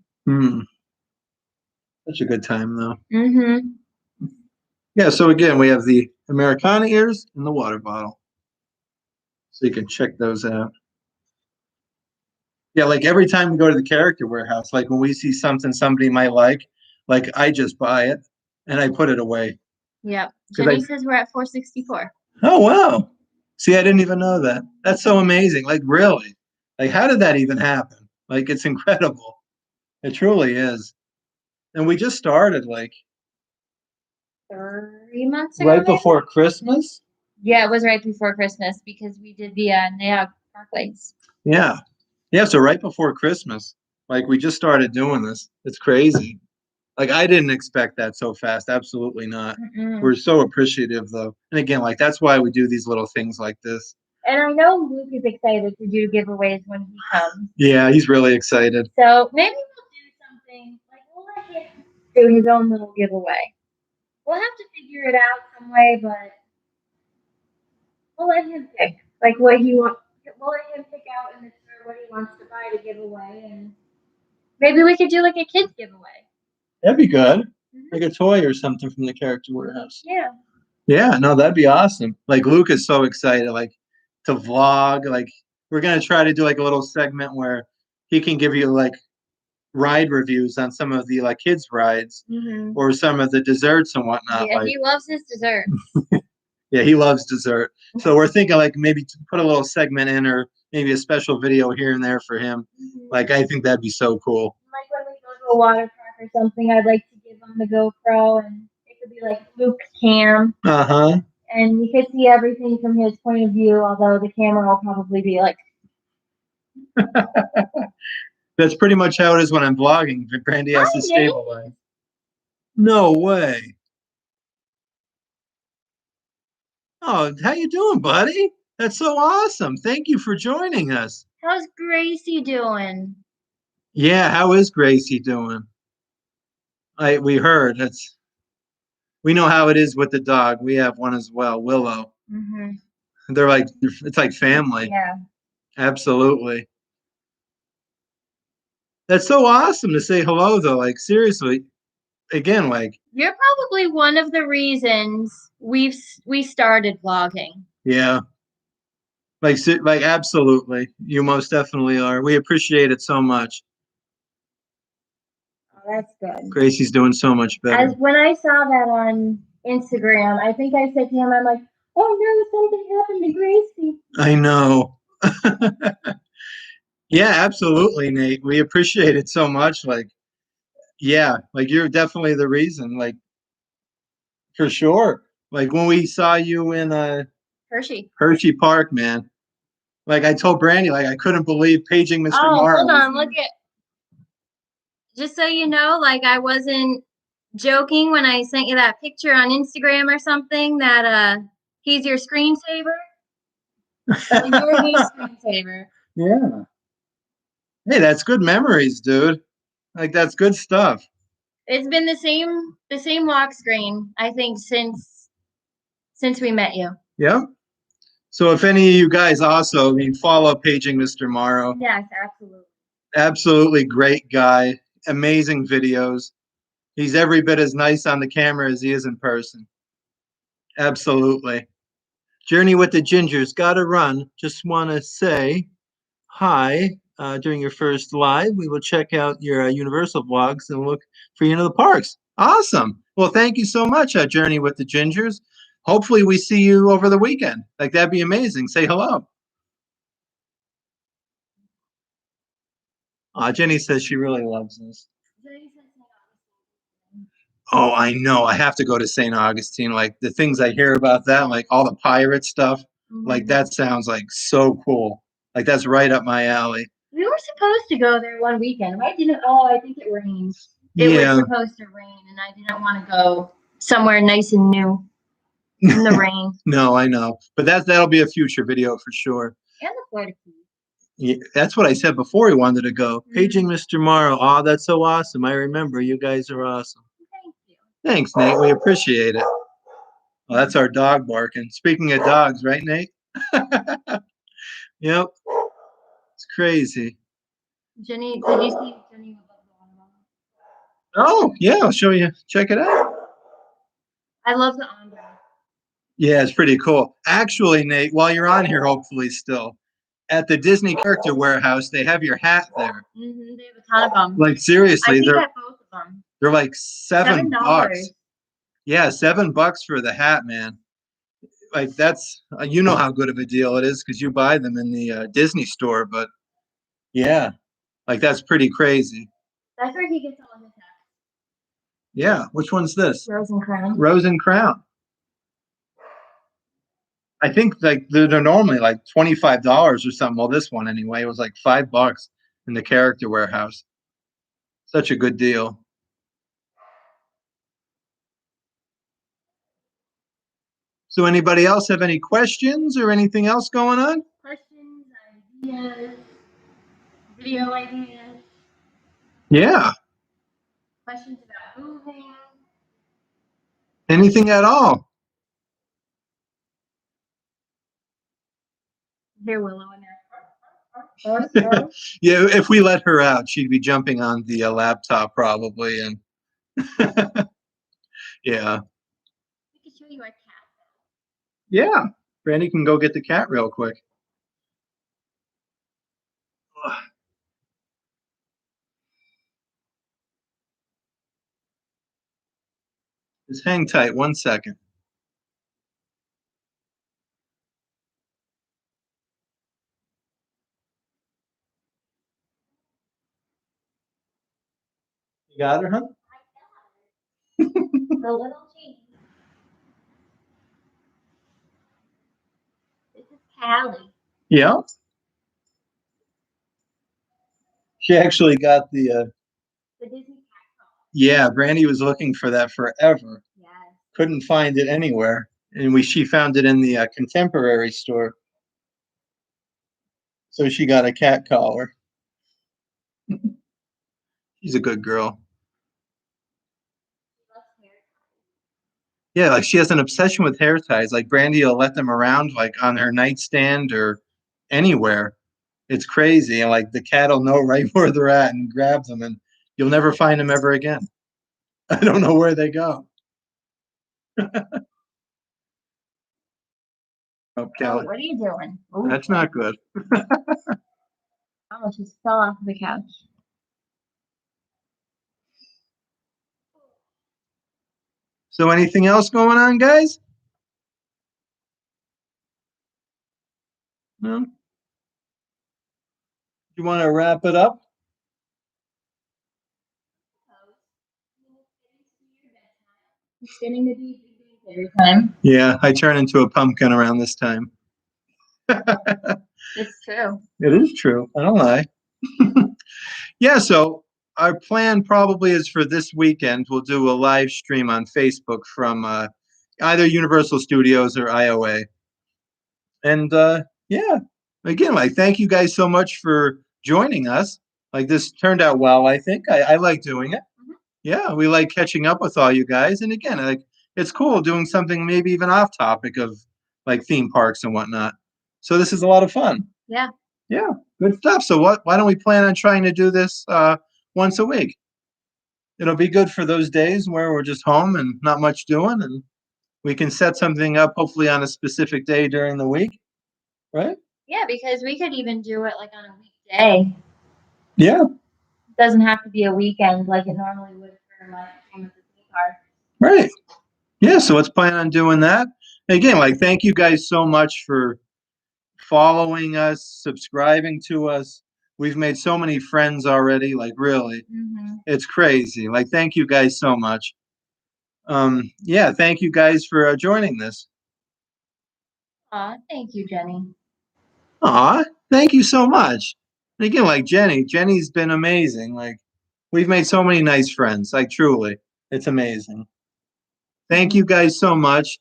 Such a good time though. Mm-hmm. Yeah, so again, we have the Americana ears and the water bottle. So you can check those out. Yeah, like every time we go to the Character Warehouse, like when we see something somebody might like I just buy it and I put it away. Yep. Jenny says we're at 464. Oh, wow. See, I didn't even know that. That's so amazing. Like, really? Like, how did that even happen? Like, it's incredible. It truly is. And we just started, like, 3 months ago. Right before Christmas? Yeah, it was right before Christmas because we did the NAIA Parkways. Yeah. Yeah, so right before Christmas. Like, we just started doing this. It's crazy. Like, I didn't expect that so fast. Absolutely not. We're so appreciative, though. And again, like, that's why we do these little things like this. And I know Luke is excited to do giveaways when he comes. Yeah, he's really excited. So maybe we'll do something, like we'll let him do his own little giveaway. We'll have to figure it out some way, but we'll let him pick, like what he wants. We'll let him pick out in the store what he wants to buy to give away, and maybe we could do like a kids giveaway. That'd be good. Like a toy or something from the Character Warehouse. Yeah. Yeah, no, that'd be awesome. Like Luke is so excited, like to vlog. Like we're gonna try to do like a little segment where he can give you like ride reviews on some of the like kids rides or some of the desserts and whatnot. Yeah, like, he loves his desserts. Yeah, he loves dessert. So we're thinking like maybe to put a little segment in or maybe a special video here and there for him. Like I think that'd be so cool. Like when we go to a water park or something, I'd like to give him the GoPro and it could be like Luke's cam. And you could see everything from his point of view, although the camera will probably be like. That's pretty much how it is when I'm vlogging. Brandy has to stabilize. No way. Oh, how you doing, buddy? That's so awesome. Thank you for joining us. How's Gracie doing? Yeah, how is Gracie doing? We heard we know how it is with the dog. We have one as well, Willow. Mm-hmm. It's like family. Yeah. Absolutely. That's so awesome to say hello though. Like seriously, again, like You're probably one of the reasons we started vlogging. yeah. Like absolutely. You most definitely are. We appreciate it so much. Oh, that's good. Gracie's doing so much better. As when I saw that on Instagram, I think I said to him, I'm like, oh no, something happened to Gracie. I know. Yeah, absolutely, Nate. We appreciate it so much. Like, yeah, like you're definitely the reason, like for sure. Like when we saw you in Hershey Park, man. Like I told Brandy, like I couldn't believe paging Mr. Morrow. Hold on, look at. Just so you know, like I wasn't joking when I sent you that picture on Instagram or something that he's your screensaver. You're his screensaver. Yeah. Hey, that's good memories, dude. Like that's good stuff. It's been the same lock screen, I think, since we met you. Yeah. So if any of you guys also, follow paging Mr. Morrow. Yes, absolutely. Absolutely great guy. Amazing videos. He's every bit as nice on the camera as he is in person. Absolutely. Journey with the Gingers, gotta run. Just want to say hi during your first live. We will check out your Universal vlogs and look for you in the parks. Awesome. Well, thank you so much, Journey with the Gingers. Hopefully we see you over the weekend. Like, that'd be amazing. Say hello. Jenny says she really loves this. Oh, I know. I have to go to St. Augustine. Like the things I hear about that, like all the pirate stuff, like that sounds like so cool. Like that's right up my alley. We were supposed to go there one weekend. Why didn't? Oh, I think it rained. It Yeah. was supposed to rain, and I didn't want to go somewhere nice and new in the rain. No, I know, but that'll be a future video for sure. And the Florida Keys. Yeah, that's what I said before we wanted to go. Paging Mr. Morrow. Oh, that's so awesome. I remember. You guys are awesome. Thank you. Thanks, Nate. We appreciate it. Well, that's our dog barking. Speaking of dogs, right, Nate? Yep. It's crazy. Jenny, did you see Jenny? Oh, yeah, I'll show you. Check it out. I love the ombre. Yeah, it's pretty cool. Actually, Nate, while you're on here, hopefully still, at the Disney Character Warehouse, they have your hat there. Mm-hmm, they have a ton of them. Like, seriously, I got both of them. They're like $7. Yeah, $7 for the hat, man. Like, that's, you know how good of a deal it is because you buy them in the Disney store, but yeah, like, that's pretty crazy. That's where he gets all his hats. Yeah, which one's this? Rose and Crown. Rose and Crown. I think like they're normally like $25 or something. Well, this one anyway, it was like $5 in the Character Warehouse. Such a good deal. So anybody else have any questions or anything else going on? Questions, ideas, video ideas. Yeah. Questions about moving. Anything at all. Hear Willow in there. Yeah, if we let her out, she'd be jumping on the laptop probably, and yeah. We can show you our cat. Yeah, Brandy can go get the cat real quick. Just hang tight 1 second. You got her, huh? The little G. This is Callie. Yeah. She actually got the Disney cat. Yeah, Brandy was looking for that forever. Yes. Couldn't find it anywhere, and she found it in the Contemporary store. So she got a cat collar. She's a good girl. Yeah, like she has an obsession with hair ties. Like Brandy will let them around like on her nightstand or anywhere. It's crazy. And like the cat will know right where they're at and grabs them, and you'll never find them ever again. I don't know where they go. Oh, Oh, what are you doing? Ooh, that's not good. Oh, she fell off the couch. So anything else going on, guys? No? You want to wrap it up? It's getting to be every time. Yeah, I turn into a pumpkin around this time. It's true. It is true. I don't lie. Yeah, so our plan probably is for this weekend, we'll do a live stream on Facebook from either Universal Studios or IOA. And yeah, again, like thank you guys so much for joining us. Like this turned out well, I think. I like doing it. Mhm. Yeah, we like catching up with all you guys. And again, like it's cool doing something maybe even off topic of like theme parks and whatnot. So this is a lot of fun. Yeah. Yeah, good stuff. So why don't we plan on trying to do this once a week? It'll be good for those days where we're just home and not much doing, and we can set something up hopefully on a specific day during the week, right? Yeah, because we could even do it like on a weekday. Yeah, It doesn't have to be a weekend like it normally would for my stream at the theme park. right. Yeah, so let's plan on doing that. Again, like thank you guys so much for following us, subscribing to us. We've made so many friends already, like really. It's crazy. Like thank you guys so much. Yeah, thank you guys for joining this. Aw, thank you, Jenny. Aw, thank you so much. And again, like Jenny's been amazing. Like we've made so many nice friends. Like truly, it's amazing. Thank you guys so much.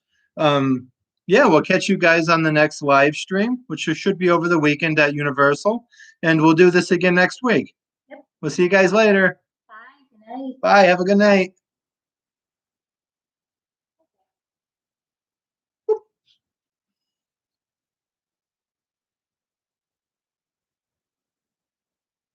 Yeah, we'll catch you guys on the next live stream, which should be over the weekend at Universal. And we'll do this again next week. Yep. We'll see you guys later. Bye. Good night. Bye. Have a good night.